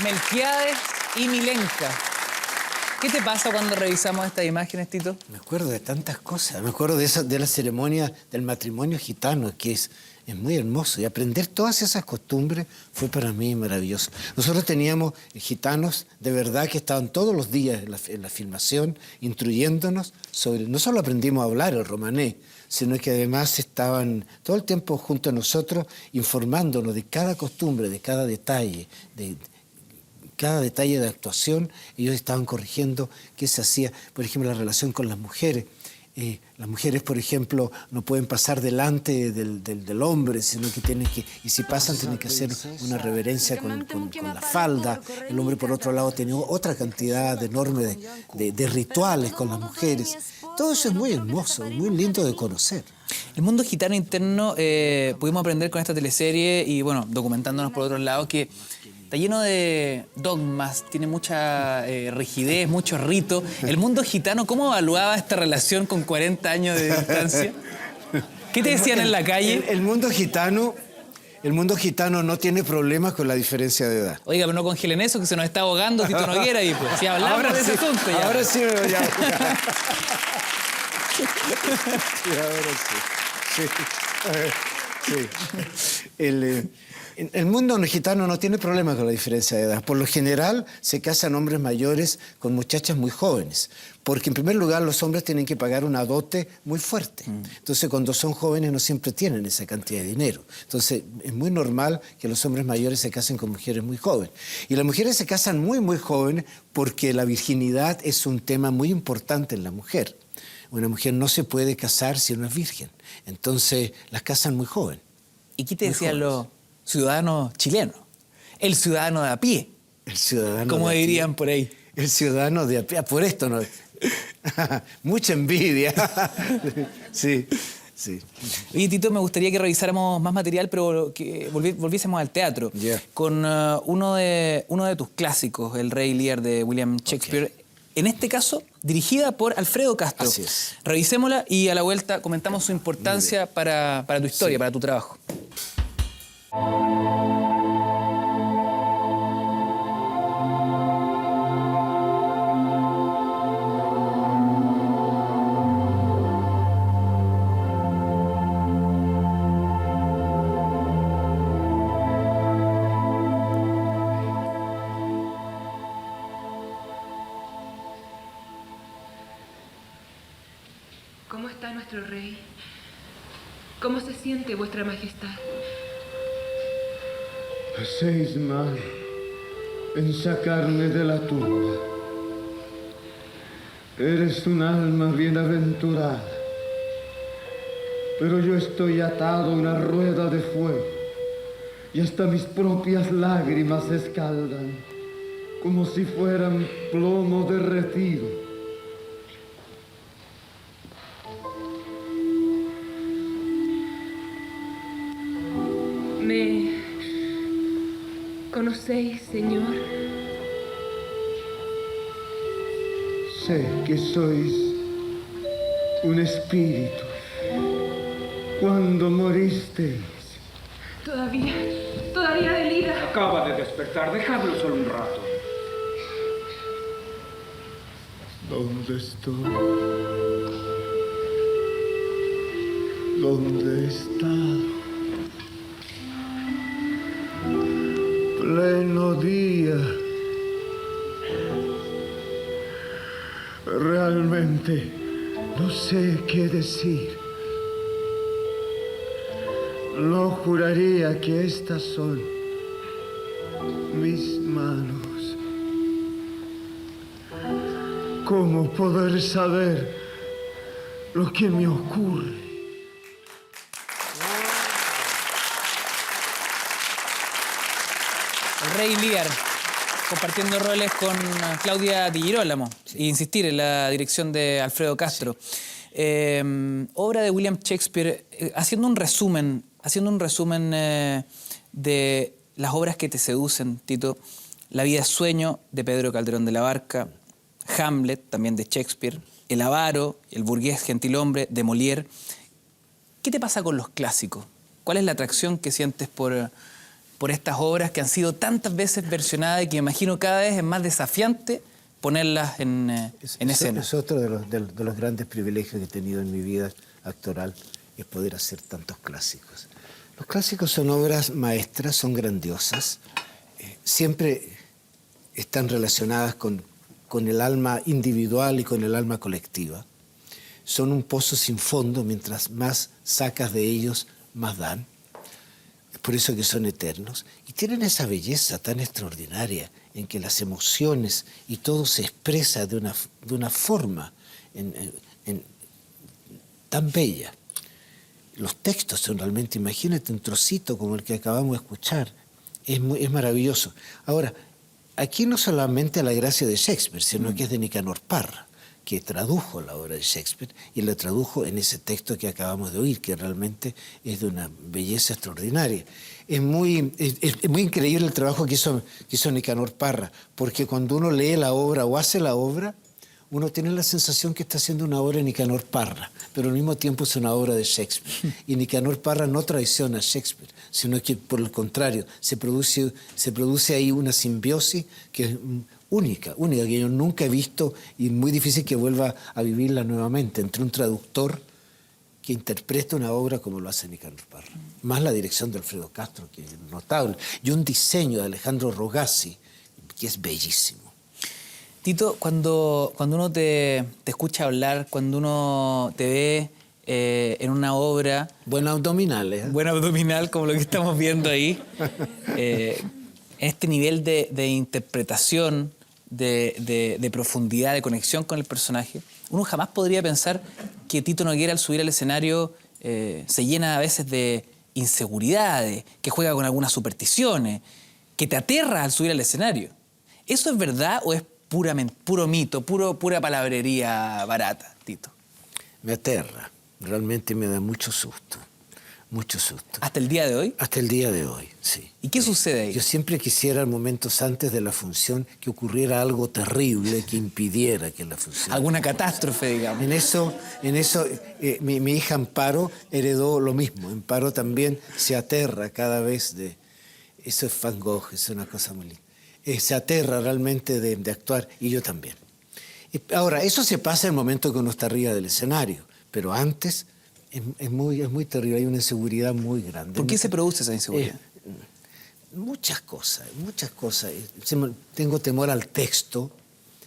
Melquiades y Milenka. ¿Qué te pasa cuando revisamos estas imágenes, Tito? Me acuerdo de tantas cosas. Me acuerdo de la ceremonia del matrimonio gitano, que es muy hermoso. Y aprender todas esas costumbres fue para mí maravilloso. Nosotros teníamos gitanos de verdad que estaban todos los días en la filmación instruyéndonos sobre... No solo aprendimos a hablar el romané, sino que además estaban todo el tiempo junto a nosotros informándonos de cada costumbre, de cada detalle, cada detalle de actuación. Ellos estaban corrigiendo qué se hacía, por ejemplo, la relación con las mujeres. Las mujeres, por ejemplo, no pueden pasar delante del hombre, sino que tienen que, y si pasan, tienen que hacer una reverencia con la falda. El hombre, por otro lado, tenía otra cantidad enorme de rituales con las mujeres. Todo eso es muy hermoso, muy lindo de conocer. El mundo gitano interno, pudimos aprender con esta teleserie y, bueno, documentándonos por otro lado, que está lleno de dogmas, tiene mucha rigidez, mucho rito. El mundo gitano, ¿cómo evaluaba esta relación con 40 años de distancia? ¿Qué te decían en la calle? El mundo gitano no tiene problemas con la diferencia de edad. Oiga, pero no congelen eso, que se nos está ahogando Tito Noguera y pues, si hablamos ahora de ese sí, asunto ya. Ahora sí me voy a ahogar. El mundo gitano no tiene problemas con la diferencia de edad. Por lo general se casan hombres mayores con muchachas muy jóvenes, porque en primer lugar los hombres tienen que pagar una dote muy fuerte. Entonces cuando son jóvenes no siempre tienen esa cantidad de dinero. Entonces es muy normal que los hombres mayores se casen con mujeres muy jóvenes. Y las mujeres se casan muy, muy jóvenes porque la virginidad es un tema muy importante en la mujer. Una mujer no se puede casar si no es virgen. Entonces las casan muy jóvenes. ¿Y qué te decían los ciudadanos chilenos? El ciudadano de a pie. El ciudadano como de dirían por ahí. El ciudadano de a pie. Por esto no. Mucha envidia. Sí, sí. Oye, Tito, me gustaría que revisáramos más material, pero que volviésemos al teatro. Yeah. Con uno de tus clásicos, El Rey Lear de William Shakespeare. Okay. En este caso, dirigida por Alfredo Castro. Así es. Revisémosla y a la vuelta comentamos su importancia para tu historia, sí, para tu trabajo. ¿Cómo está nuestro rey? ¿Cómo se siente vuestra majestad? Hacéis mal en sacarme de la tumba. Eres un alma bienaventurada, pero yo estoy atado a una rueda de fuego y hasta mis propias lágrimas se escaldan como si fueran plomo derretido. ¿Me conocéis, Señor? Sé que sois un espíritu. Cuando moristeis, Todavía delira. Acaba de despertar, dejadlo solo un rato. ¿dónde estoy? ¿Dónde he estado? Pleno día. Realmente no sé qué decir. No juraría que estas son mis manos. ¿Cómo poder saber lo que me ocurre? El Rey Lear, compartiendo roles con Claudia Di Girolamo, e insistir en la dirección de Alfredo Castro. Obra de William Shakespeare, haciendo un resumen de las obras que te seducen, Tito. La vida es sueño, de Pedro Calderón de la Barca. Hamlet, también de Shakespeare. El avaro, el burgués gentilhombre, de Molière. ¿Qué te pasa con los clásicos? ¿Cuál es la atracción que sientes por estas obras que han sido tantas veces versionadas y que me imagino cada vez es más desafiante ponerlas en escena? Es otro de los grandes privilegios que he tenido en mi vida actoral, es poder hacer tantos clásicos. Los clásicos son obras maestras, son grandiosas, siempre están relacionadas con el alma individual y con el alma colectiva. Son un pozo sin fondo, mientras más sacas de ellos, más dan. Es por eso que son eternos. Y tienen esa belleza tan extraordinaria en que las emociones y todo se expresa de una forma tan bella. Los textos son realmente, imagínate un trocito como el que acabamos de escuchar. Es maravilloso. Ahora, aquí no solamente la gracia de Shakespeare, sino que es de Nicanor Parra, que tradujo la obra de Shakespeare y la tradujo en ese texto que acabamos de oír, que realmente es de una belleza extraordinaria. Es muy increíble el trabajo que hizo Nicanor Parra, porque cuando uno lee la obra o hace la obra, uno tiene la sensación que está haciendo una obra de Nicanor Parra, pero al mismo tiempo es una obra de Shakespeare. Y Nicanor Parra no traiciona a Shakespeare, sino que por el contrario, se produce ahí una simbiosis que es única, que yo nunca he visto y muy difícil que vuelva a vivirla nuevamente, entre un traductor que interpreta una obra como lo hace Nicanor Parra. Más la dirección de Alfredo Castro, que es notable, y un diseño de Alejandro Rogazzi, que es bellísimo. Tito, cuando uno te escucha hablar, cuando uno te ve en una obra... Buena abdominal, ¿eh? Buena abdominal, como lo que estamos viendo ahí. Este nivel de interpretación, de profundidad, de conexión con el personaje, uno jamás podría pensar que Tito Noguera, al subir al escenario, se llena a veces de inseguridades, que juega con algunas supersticiones, que te aterra al subir al escenario. ¿Eso es verdad o es puro mito, pura palabrería barata, Tito? Me aterra, realmente me da mucho susto. Mucho susto. ¿Hasta el día de hoy? Hasta el día de hoy, sí. ¿Y qué sucede ahí? Yo siempre quisiera, momentos antes de la función, que ocurriera algo terrible que impidiera que la función... Alguna catástrofe, digamos. En eso mi hija Amparo heredó lo mismo. Amparo también se aterra cada vez de... Eso es Van Gogh, es una cosa muy linda. Se aterra realmente de actuar, y yo también. Ahora, eso se pasa en el momento que uno está arriba del escenario, pero antes... Es muy terrible, hay una inseguridad muy grande. ¿Por qué se produce esa inseguridad? Muchas cosas. Tengo temor al texto,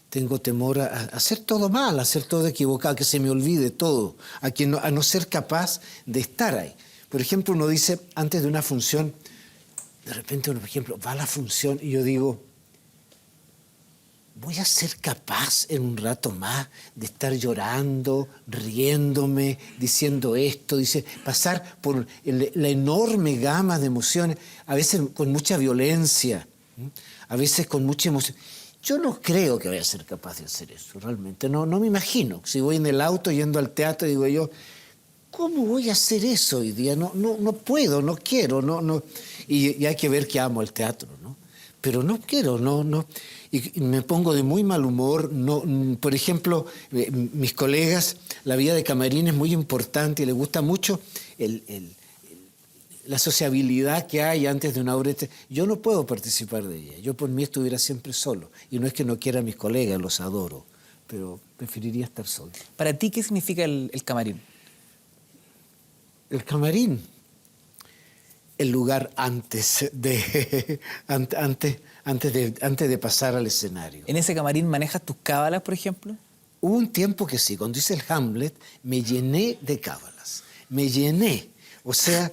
tengo temor a hacer todo mal, a hacer todo equivocado, que se me olvide todo, a no ser capaz de estar ahí. Por ejemplo, uno dice, antes de una función, de repente uno, por ejemplo, va a la función y yo digo, ¿voy a ser capaz en un rato más de estar llorando, riéndome, diciendo esto, pasar por la enorme gama de emociones, a veces con mucha violencia, a veces con mucha emoción? Yo no creo que vaya a ser capaz de hacer eso, realmente. No me imagino. Si voy en el auto yendo al teatro, digo yo, ¿cómo voy a hacer eso hoy día? No puedo, no quiero, no. Y hay que ver que amo el teatro, ¿no? Pero no quiero, no. Y me pongo de muy mal humor. Por ejemplo, mis colegas, la vida de camarín es muy importante y les gusta mucho la sociabilidad que hay antes de una obra. Yo no puedo participar de ella. Yo por mí estuviera siempre solo. Y no es que no quiera a mis colegas, los adoro, pero preferiría estar solo. ¿Para ti qué significa el camarín? El camarín, el lugar antes de pasar al escenario. ¿En ese camarín manejas tus cábalas, por ejemplo? Hubo un tiempo que sí, cuando hice el Hamlet, me llené de cábalas. Me llené. O sea,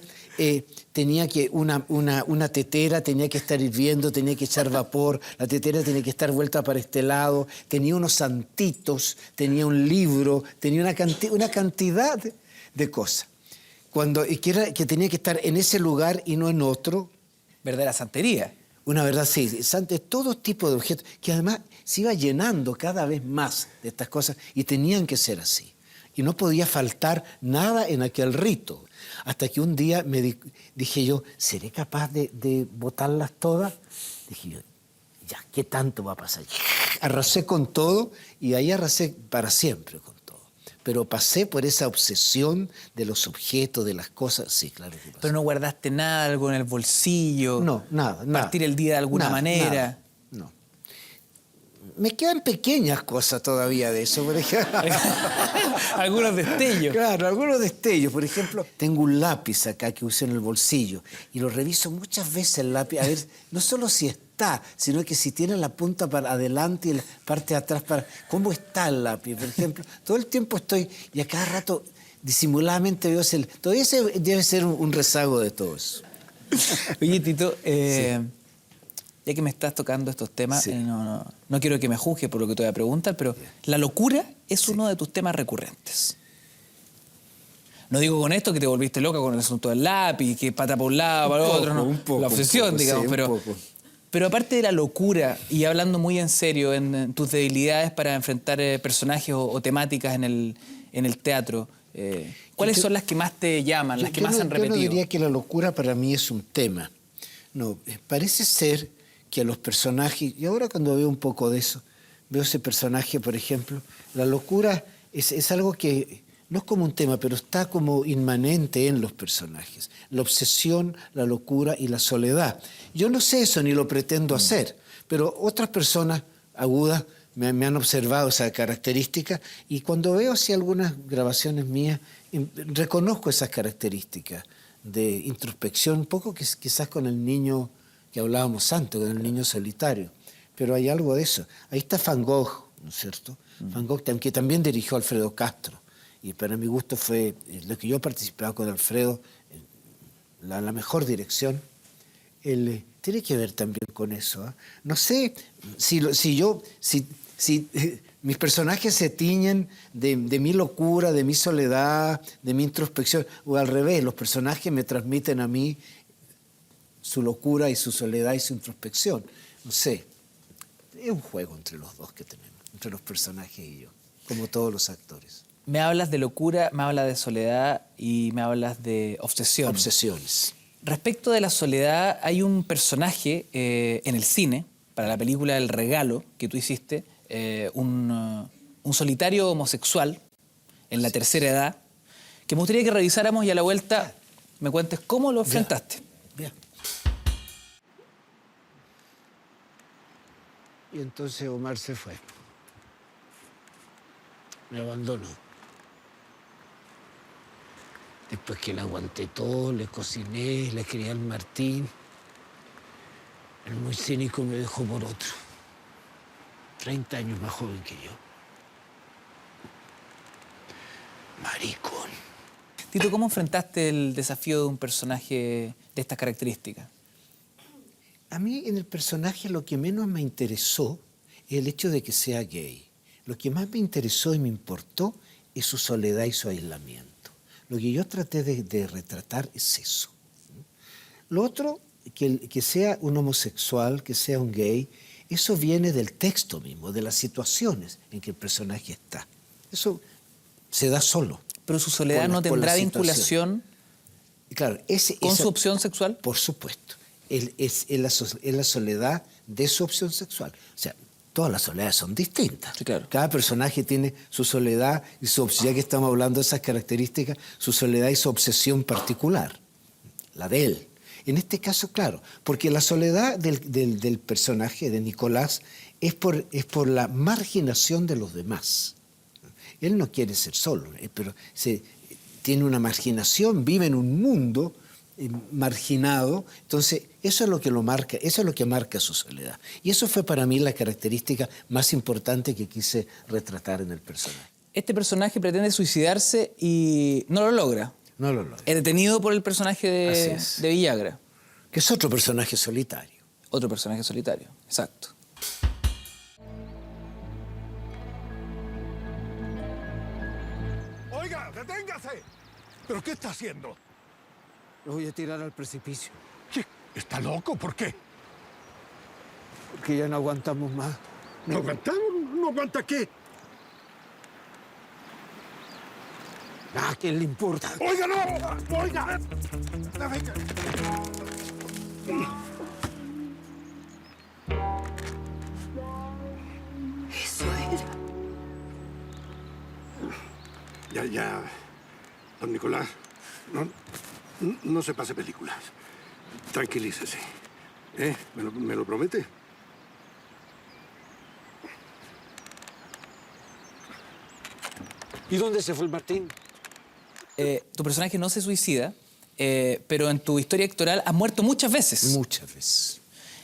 tenía que una tetera tenía que estar hirviendo, tenía que echar vapor, la tetera tenía que estar vuelta para este lado, tenía unos santitos, tenía un libro, tenía una cantidad de cosas. Que tenía que estar en ese lugar y no en otro. ¿Verdadera santería? Una verdad, sí, de todo tipo de objetos, que además se iba llenando cada vez más de estas cosas y tenían que ser así. Y no podía faltar nada en aquel rito. Hasta que un día dije yo, ¿seré capaz de botarlas todas? Dije yo, ya, ¿qué tanto va a pasar? Arrasé con todo y ahí arrasé para siempre con todo. Pero pasé por esa obsesión de los objetos, de las cosas, sí, claro que pasé. ¿Pero no guardaste nada, algo en el bolsillo? No, nada. ¿Partir el día de alguna manera? Nada, no. Me quedan pequeñas cosas todavía de eso, por ejemplo. Algunos destellos. Claro, algunos destellos. Por ejemplo, tengo un lápiz acá que uso en el bolsillo y lo reviso muchas veces el lápiz, a ver, no solo si está, sino que si tiene la punta para adelante y la parte de atrás para... ¿Cómo está el lápiz? Por ejemplo, todo el tiempo estoy y a cada rato disimuladamente veo todavía debe ser un rezago de todo eso. Oye, Tito, sí. Ya que me estás tocando estos temas, sí. No quiero que me juzgue por lo que te voy a preguntar, pero la locura es uno de tus temas recurrentes. No digo con esto que te volviste loca con el asunto del lápiz, que pata para un lado, para el otro, no. Un poco, la obsesión, digamos, pero aparte de la locura, y hablando muy en serio en tus debilidades para enfrentar personajes o temáticas en el teatro, ¿cuáles son las que más te llaman, las que más han repetido? Yo no diría que la locura para mí es un tema. No, parece ser que a los personajes, y ahora cuando veo un poco de eso, veo ese personaje, por ejemplo, la locura es algo que no es como un tema, pero está como inmanente en los personajes. La obsesión, la locura y la soledad. Yo no sé eso ni lo pretendo hacer, pero otras personas agudas me han observado esa característica y cuando veo así algunas grabaciones mías, reconozco esas características de introspección, un poco quizás con el niño que hablábamos antes, con el niño solitario, pero hay algo de eso. Ahí está Van Gogh, ¿no es cierto? Van Gogh, que también dirigió Alfredo Castro, y para mi gusto fue lo que yo he participado con Alfredo, la mejor dirección. Tiene que ver también con eso, ¿eh? No sé si mis personajes se tiñen de mi locura, de mi soledad, de mi introspección, o al revés, los personajes me transmiten a mí su locura y su soledad y su introspección. No sé, es un juego entre los dos que tenemos, entre los personajes y yo, como todos los actores. Me hablas de locura, me hablas de soledad y me hablas de obsesión. Obsesiones. Respecto de la soledad, hay un personaje en el cine, para la película El Regalo que tú hiciste, un solitario homosexual en la tercera edad, que me gustaría que revisáramos y a la vuelta me cuentes cómo lo enfrentaste. Bien. Y entonces Omar se fue. Me abandonó. Después que le aguanté todo, le cociné, le crié al Martín, el muy cínico me dejó por otro. 30 años más joven que yo. Maricón. Tito, ¿cómo enfrentaste el desafío de un personaje de estas características? A mí en el personaje lo que menos me interesó es el hecho de que sea gay. Lo que más me interesó y me importó es su soledad y su aislamiento. Lo que yo traté de retratar es eso. Lo otro, que sea un homosexual, que sea un gay, eso viene del texto mismo, de las situaciones en que el personaje está. Eso se da solo. Pero su soledad por la- no por la tendrá situación. vinculación Claro, con su opción sexual. Por supuesto. Es la soledad de su opción sexual. O sea, todas las soledades son distintas. Sí, claro. Cada personaje tiene su soledad y su obsesión. Ya que estamos hablando de esas características, su soledad y su obsesión particular, la de él. En este caso, claro, porque la soledad del personaje de Nicolás es por la marginación de los demás. Él no quiere ser solo, pero tiene una marginación, vive en un mundo marginado, entonces eso es lo que lo marca, eso es lo que marca su soledad. Y eso fue para mí la característica más importante que quise retratar en el personaje. Este personaje pretende suicidarse y no lo logra. No lo logra. Es detenido por el personaje Así es. de Villagra. Que es otro personaje solitario. Otro personaje solitario, exacto. Oiga, deténgase. ¿Pero qué está haciendo? Lo voy a tirar al precipicio. ¿Qué? ¿Está loco? ¿Por qué? Porque ya no aguantamos más. ¿No aguantamos? ¿No aguanta qué? ¿A quién le importa? ¡Oiga, no! ¡Oiga! Venga. Eso era. Ya. Don Nicolás, no se pase películas. Tranquilícese. ¿Me lo promete? ¿Y dónde se fue el Martín? Tu personaje no se suicida, pero en tu historia actoral has muerto muchas veces. Muchas veces.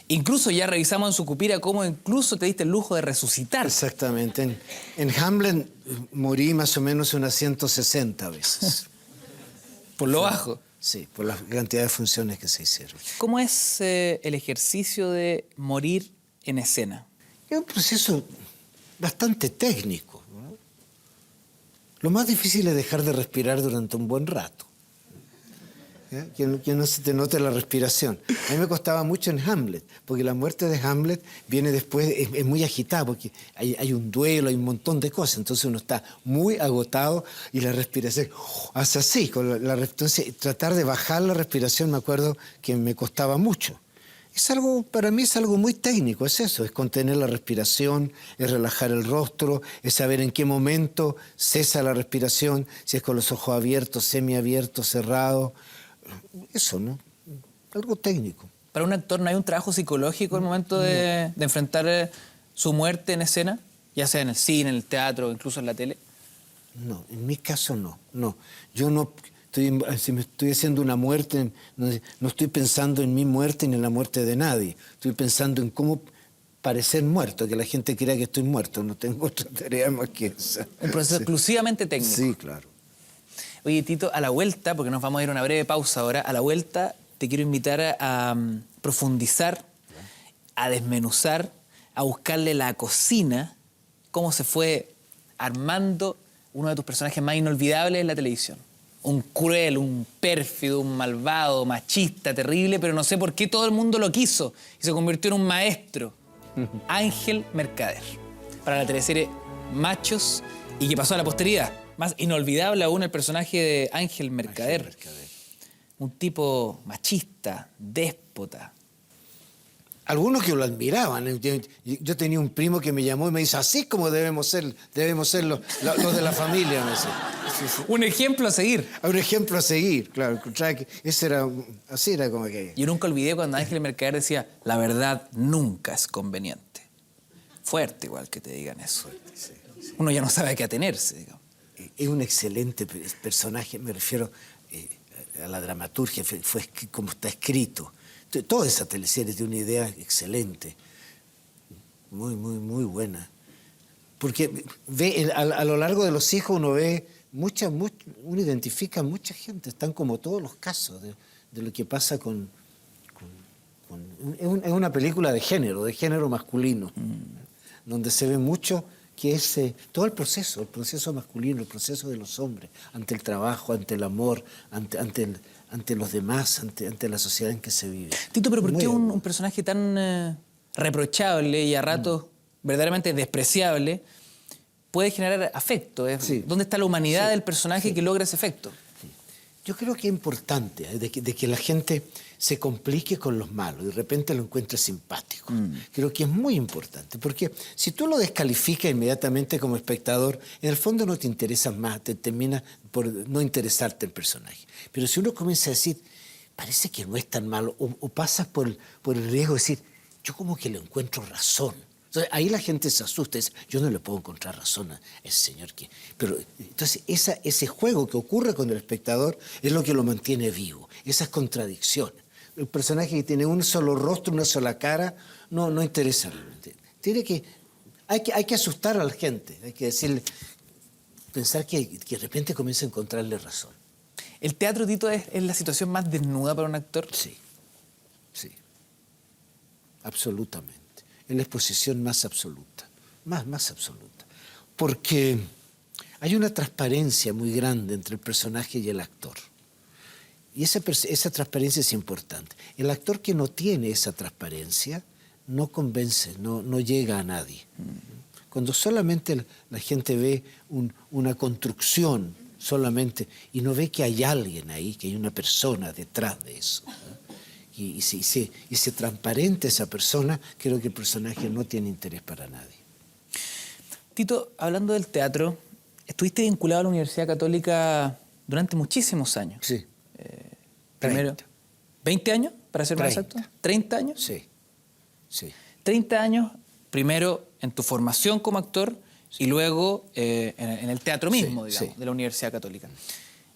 Incluso ya revisamos en su cupira cómo incluso te diste el lujo de resucitar. Exactamente. En Hamlet morí más o menos unas 160 veces. Por lo bajo. Sí, por la cantidad de funciones que se hicieron. ¿Cómo es el ejercicio de morir en escena? Es un proceso bastante técnico, ¿no? Lo más difícil es dejar de respirar durante un buen rato. ¿Ya? Que no se te note la respiración. A mí me costaba mucho en Hamlet, porque la muerte de Hamlet viene después, es muy agitada, porque hay un duelo, hay un montón de cosas, entonces uno está muy agotado y la respiración hace así. Entonces, tratar de bajar la respiración, me acuerdo que me costaba mucho. Para mí es algo muy técnico, es eso, es contener la respiración, es relajar el rostro, es saber en qué momento cesa la respiración, si es con los ojos abiertos, semiabiertos, cerrados. Eso, ¿no? Algo técnico. ¿Para un actor no hay un trabajo psicológico al momento de enfrentar su muerte en escena? Ya sea en el cine, en el teatro, incluso en la tele. No, en mi caso no. Yo no si me estoy haciendo una muerte, no estoy pensando en mi muerte ni en la muerte de nadie. Estoy pensando en cómo parecer muerto, que la gente crea que estoy muerto. No tengo otra tarea más que esa. Un proceso exclusivamente técnico. Sí, claro. Oye, Tito, a la vuelta, porque nos vamos a ir a una breve pausa ahora, a la vuelta te quiero invitar a profundizar, a desmenuzar, a buscarle la cocina, cómo se fue armando uno de tus personajes más inolvidables en la televisión. Un cruel, un pérfido, un malvado, machista, terrible, pero no sé por qué todo el mundo lo quiso y se convirtió en un maestro. Ángel Mercader. Para la teleserie Machos y que pasó a la posteridad. Más inolvidable aún el personaje de Ángel Mercader. Un tipo machista, déspota. Algunos que lo admiraban. Yo tenía un primo que me llamó y me dice, así es como debemos ser los de la familia. Me dice. Un ejemplo a seguir. Un ejemplo a seguir, claro. Así era como que... Yo nunca olvidé cuando Ángel Mercader decía, la verdad nunca es conveniente. Fuerte igual que te digan eso. Uno ya no sabe a qué atenerse, digamos. Es un excelente personaje, me refiero a la dramaturgia, fue como está escrito. Toda esa teleserie tiene una idea excelente, muy buena. Porque a lo largo de los hijos uno ve, uno identifica a mucha gente, están como todos los casos de lo que pasa con es una película de género masculino, donde se ve mucho que es todo el proceso masculino, el proceso de los hombres, ante el trabajo, ante el amor, ante los demás, ante la sociedad en que se vive. Tito, pero ¿por qué un personaje tan reprochable y a ratos verdaderamente despreciable puede generar afecto. ¿Dónde está la humanidad del personaje que logra ese efecto? Yo creo que es importante de que la gente se complique con los malos y de repente lo encuentre simpático. Creo que es muy importante, porque si tú lo descalificas inmediatamente como espectador, en el fondo no te interesa más, te termina por no interesarte el personaje. Pero si uno comienza a decir, parece que no es tan malo, o pasas por el riesgo de decir, yo como que le encuentro razón. Entonces, ahí la gente se asusta y dice, yo no le puedo encontrar razón a ese señor que... Pero entonces ese juego que ocurre con el espectador es lo que lo mantiene vivo, esas contradicciones. El personaje que tiene un solo rostro, una sola cara, no interesa realmente. Hay que asustar a la gente, hay que decirle, pensar que de repente comienza a encontrarle razón. ¿El teatro, Tito, es la situación más desnuda para un actor? Sí, absolutamente. Es la exposición más absoluta, más absoluta. Porque hay una transparencia muy grande entre el personaje y el actor. Y esa transparencia es importante. El actor que no tiene esa transparencia no convence, no llega a nadie. Cuando solamente la gente ve una construcción solamente y no ve que hay alguien ahí, que hay una persona detrás de eso, y se transparente esa persona, creo que el personaje no tiene interés para nadie. Tito, hablando del teatro, estuviste vinculado a la Universidad Católica durante muchísimos años. Sí. Primero, 20 años, para ser más exacto. 30 años. Sí. 30 años, primero en tu formación como actor y luego en el teatro mismo, digamos, de la Universidad Católica.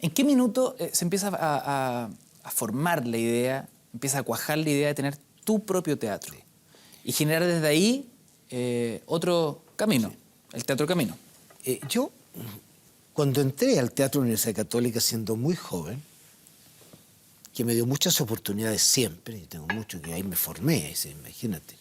¿En qué minuto se empieza a formar la idea, empieza a cuajar la idea de tener tu propio teatro y generar desde ahí otro camino, el Teatro Camino? Yo, cuando entré al Teatro de la Universidad Católica siendo muy joven, que me dio muchas oportunidades siempre, y tengo mucho que ahí me formé, imagínate,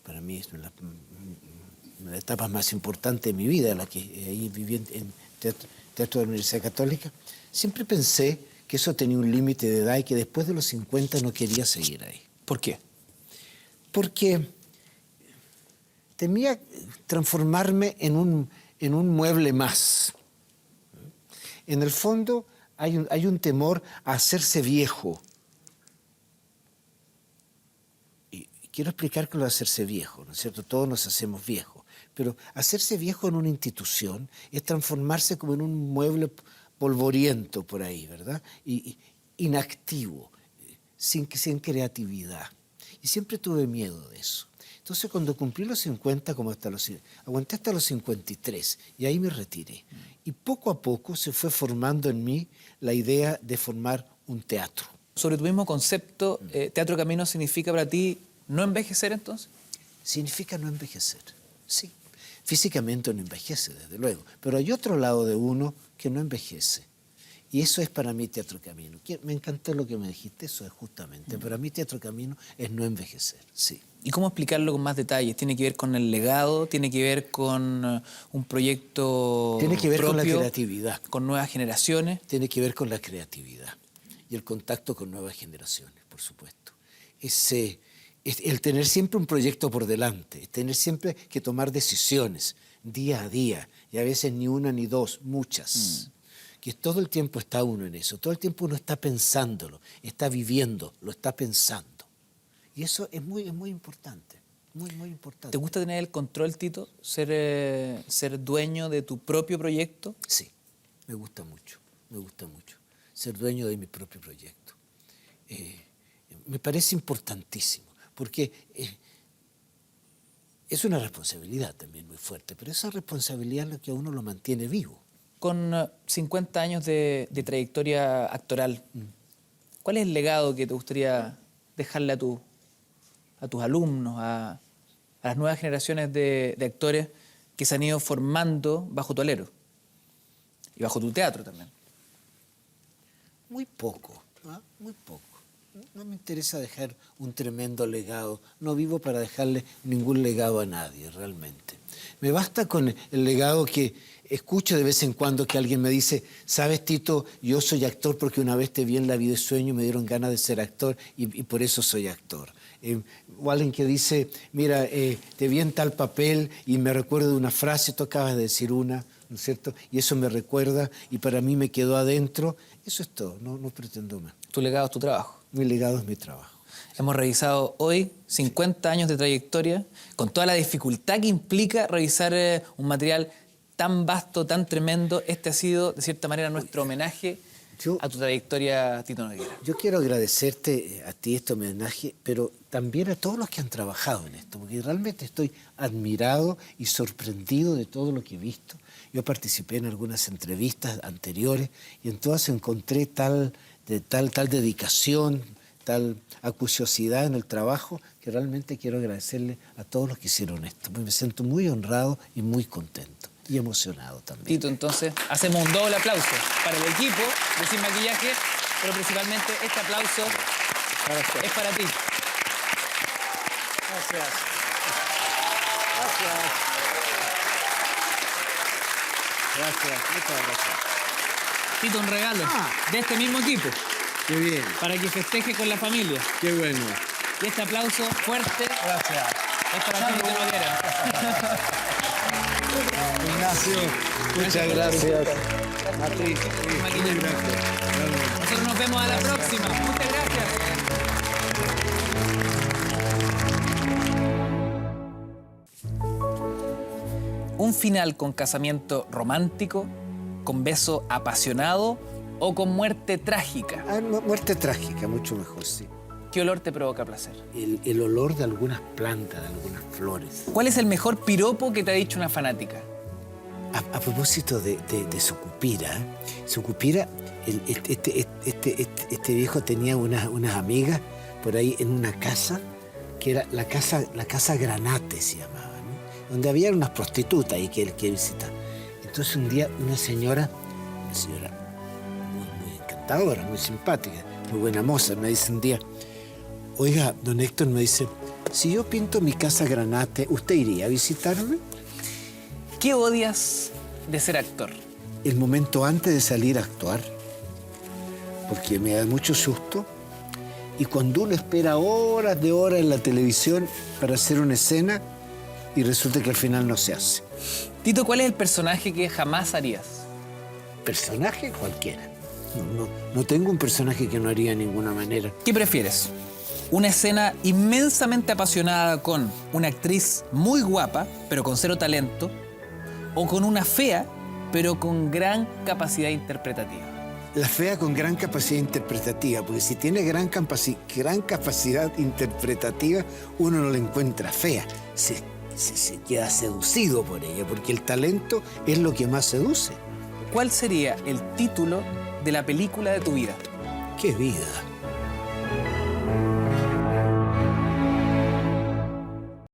para mí es una de las etapas más importantes de mi vida, la que ahí viví en Teatro de la Universidad Católica, siempre pensé que eso tenía un límite de edad y que después de los 50 no quería seguir ahí. ¿Por qué? Porque temía transformarme en un mueble más. En el fondo hay un temor a hacerse viejo. Y quiero explicar que lo de hacerse viejo, ¿no es cierto? Todos nos hacemos viejos. Pero hacerse viejo en una institución es transformarse como en un mueble polvoriento por ahí, ¿verdad? Y inactivo, sin creatividad. Y siempre tuve miedo de eso. Entonces, cuando cumplí los 50, aguanté hasta los 53, y ahí me retiré. Y poco a poco se fue formando en mí la idea de formar un teatro. Sobre tu mismo concepto, Teatro Camino significa para ti no envejecer, entonces. Significa no envejecer, sí. Físicamente no envejece, desde luego, pero hay otro lado de uno que no envejece. Y eso es para mí Teatro Camino. Me encantó lo que me dijiste, eso es justamente. Para mí Teatro Camino es no envejecer, sí. ¿Y cómo explicarlo con más detalles? ¿Tiene que ver con el legado? ¿Tiene que ver con un proyecto Tiene que ver propio, con la creatividad. ¿Con nuevas generaciones? Tiene que ver con la creatividad y el contacto con nuevas generaciones, por supuesto. El tener siempre un proyecto por delante, tener siempre que tomar decisiones día a día, y a veces ni una ni dos, muchas. Que todo el tiempo está uno en eso, todo el tiempo uno está pensándolo, está viviendo, lo está pensando. Y eso es muy importante, muy importante. ¿Te gusta tener el control, Tito? ¿Ser dueño de tu propio proyecto? Sí, me gusta mucho, ser dueño de mi propio proyecto. Me parece importantísimo, porque es una responsabilidad también muy fuerte, pero esa responsabilidad es lo que a uno lo mantiene vivo. Con 50 años de trayectoria actoral, ¿cuál es el legado que te gustaría dejarle a tus alumnos, a las nuevas generaciones de actores que se han ido formando bajo tu alero y bajo tu teatro también? Muy poco, muy poco. No me interesa dejar un tremendo legado. No vivo para dejarle ningún legado a nadie, realmente. Me basta con el legado que escucho de vez en cuando, que alguien me dice, ¿sabes, Tito? Yo soy actor porque una vez te vi en La vida y sueño y me dieron ganas de ser actor y por eso soy actor. O alguien que dice, mira, te vi en tal papel y me recuerdo de una frase, tú acabas de decir una, ¿no es cierto? Y eso me recuerda y para mí me quedó adentro. Eso es todo, no pretendo más. Tu legado es tu trabajo. Mi legado es mi trabajo. Hemos revisado hoy 50 años de trayectoria, con toda la dificultad que implica revisar un material tan vasto, tan tremendo. Este ha sido, de cierta manera, nuestro homenaje a tu trayectoria, Tito Noguera. Yo quiero agradecerte a ti este homenaje, pero también a todos los que han trabajado en esto, porque realmente estoy admirado y sorprendido de todo lo que he visto. Yo participé en algunas entrevistas anteriores y en todas encontré tal dedicación, tal acuciosidad en el trabajo, que realmente quiero agradecerle a todos los que hicieron esto. Me siento muy honrado y muy contento. Y emocionado también. Tito, entonces hacemos un doble aplauso para el equipo de Sin Maquillaje, pero principalmente este aplauso es para ti. Gracias. Gracias, muchas gracias. Tito, un regalo de este mismo equipo. Qué bien. Para que festeje con la familia. Qué bueno. Y este aplauso fuerte. Gracias. Es para Tito Noguera. Ignacio, muchas gracias. A ti. Nosotros nos vemos a la próxima. Muchas gracias. Un final con casamiento romántico, con beso apasionado o con muerte trágica. Muerte trágica, mucho mejor, sí. ¿Qué olor te provoca placer? El olor de algunas plantas, de algunas flores. ¿Cuál es el mejor piropo que te ha dicho una fanática? A propósito de Sucupira, Sucupira, este viejo tenía unas amigas por ahí en una casa, que era la casa Granate se llamaba, ¿no? Donde había unas prostitutas ahí que él visitaba. Entonces un día una señora muy encantadora, muy simpática, muy buena moza, me dice un día, oiga, don Héctor, me dice, si yo pinto mi casa Granate, ¿usted iría a visitarme? ¿Qué odias de ser actor? El momento antes de salir a actuar, porque me da mucho susto, y cuando uno espera horas de horas en la televisión para hacer una escena y resulta que al final no se hace. Tito, ¿cuál es el personaje que jamás harías? ¿Personaje? Cualquiera. No tengo un personaje que no haría de ninguna manera. ¿Qué prefieres? ¿Una escena inmensamente apasionada con una actriz muy guapa, pero con cero talento, o con una fea, pero con gran capacidad interpretativa? La fea con gran capacidad interpretativa, porque si tiene gran capacidad interpretativa, uno no la encuentra fea. Se queda seducido por ella, porque el talento es lo que más seduce. ¿Cuál sería el título de la película de tu vida? ¿Qué vida?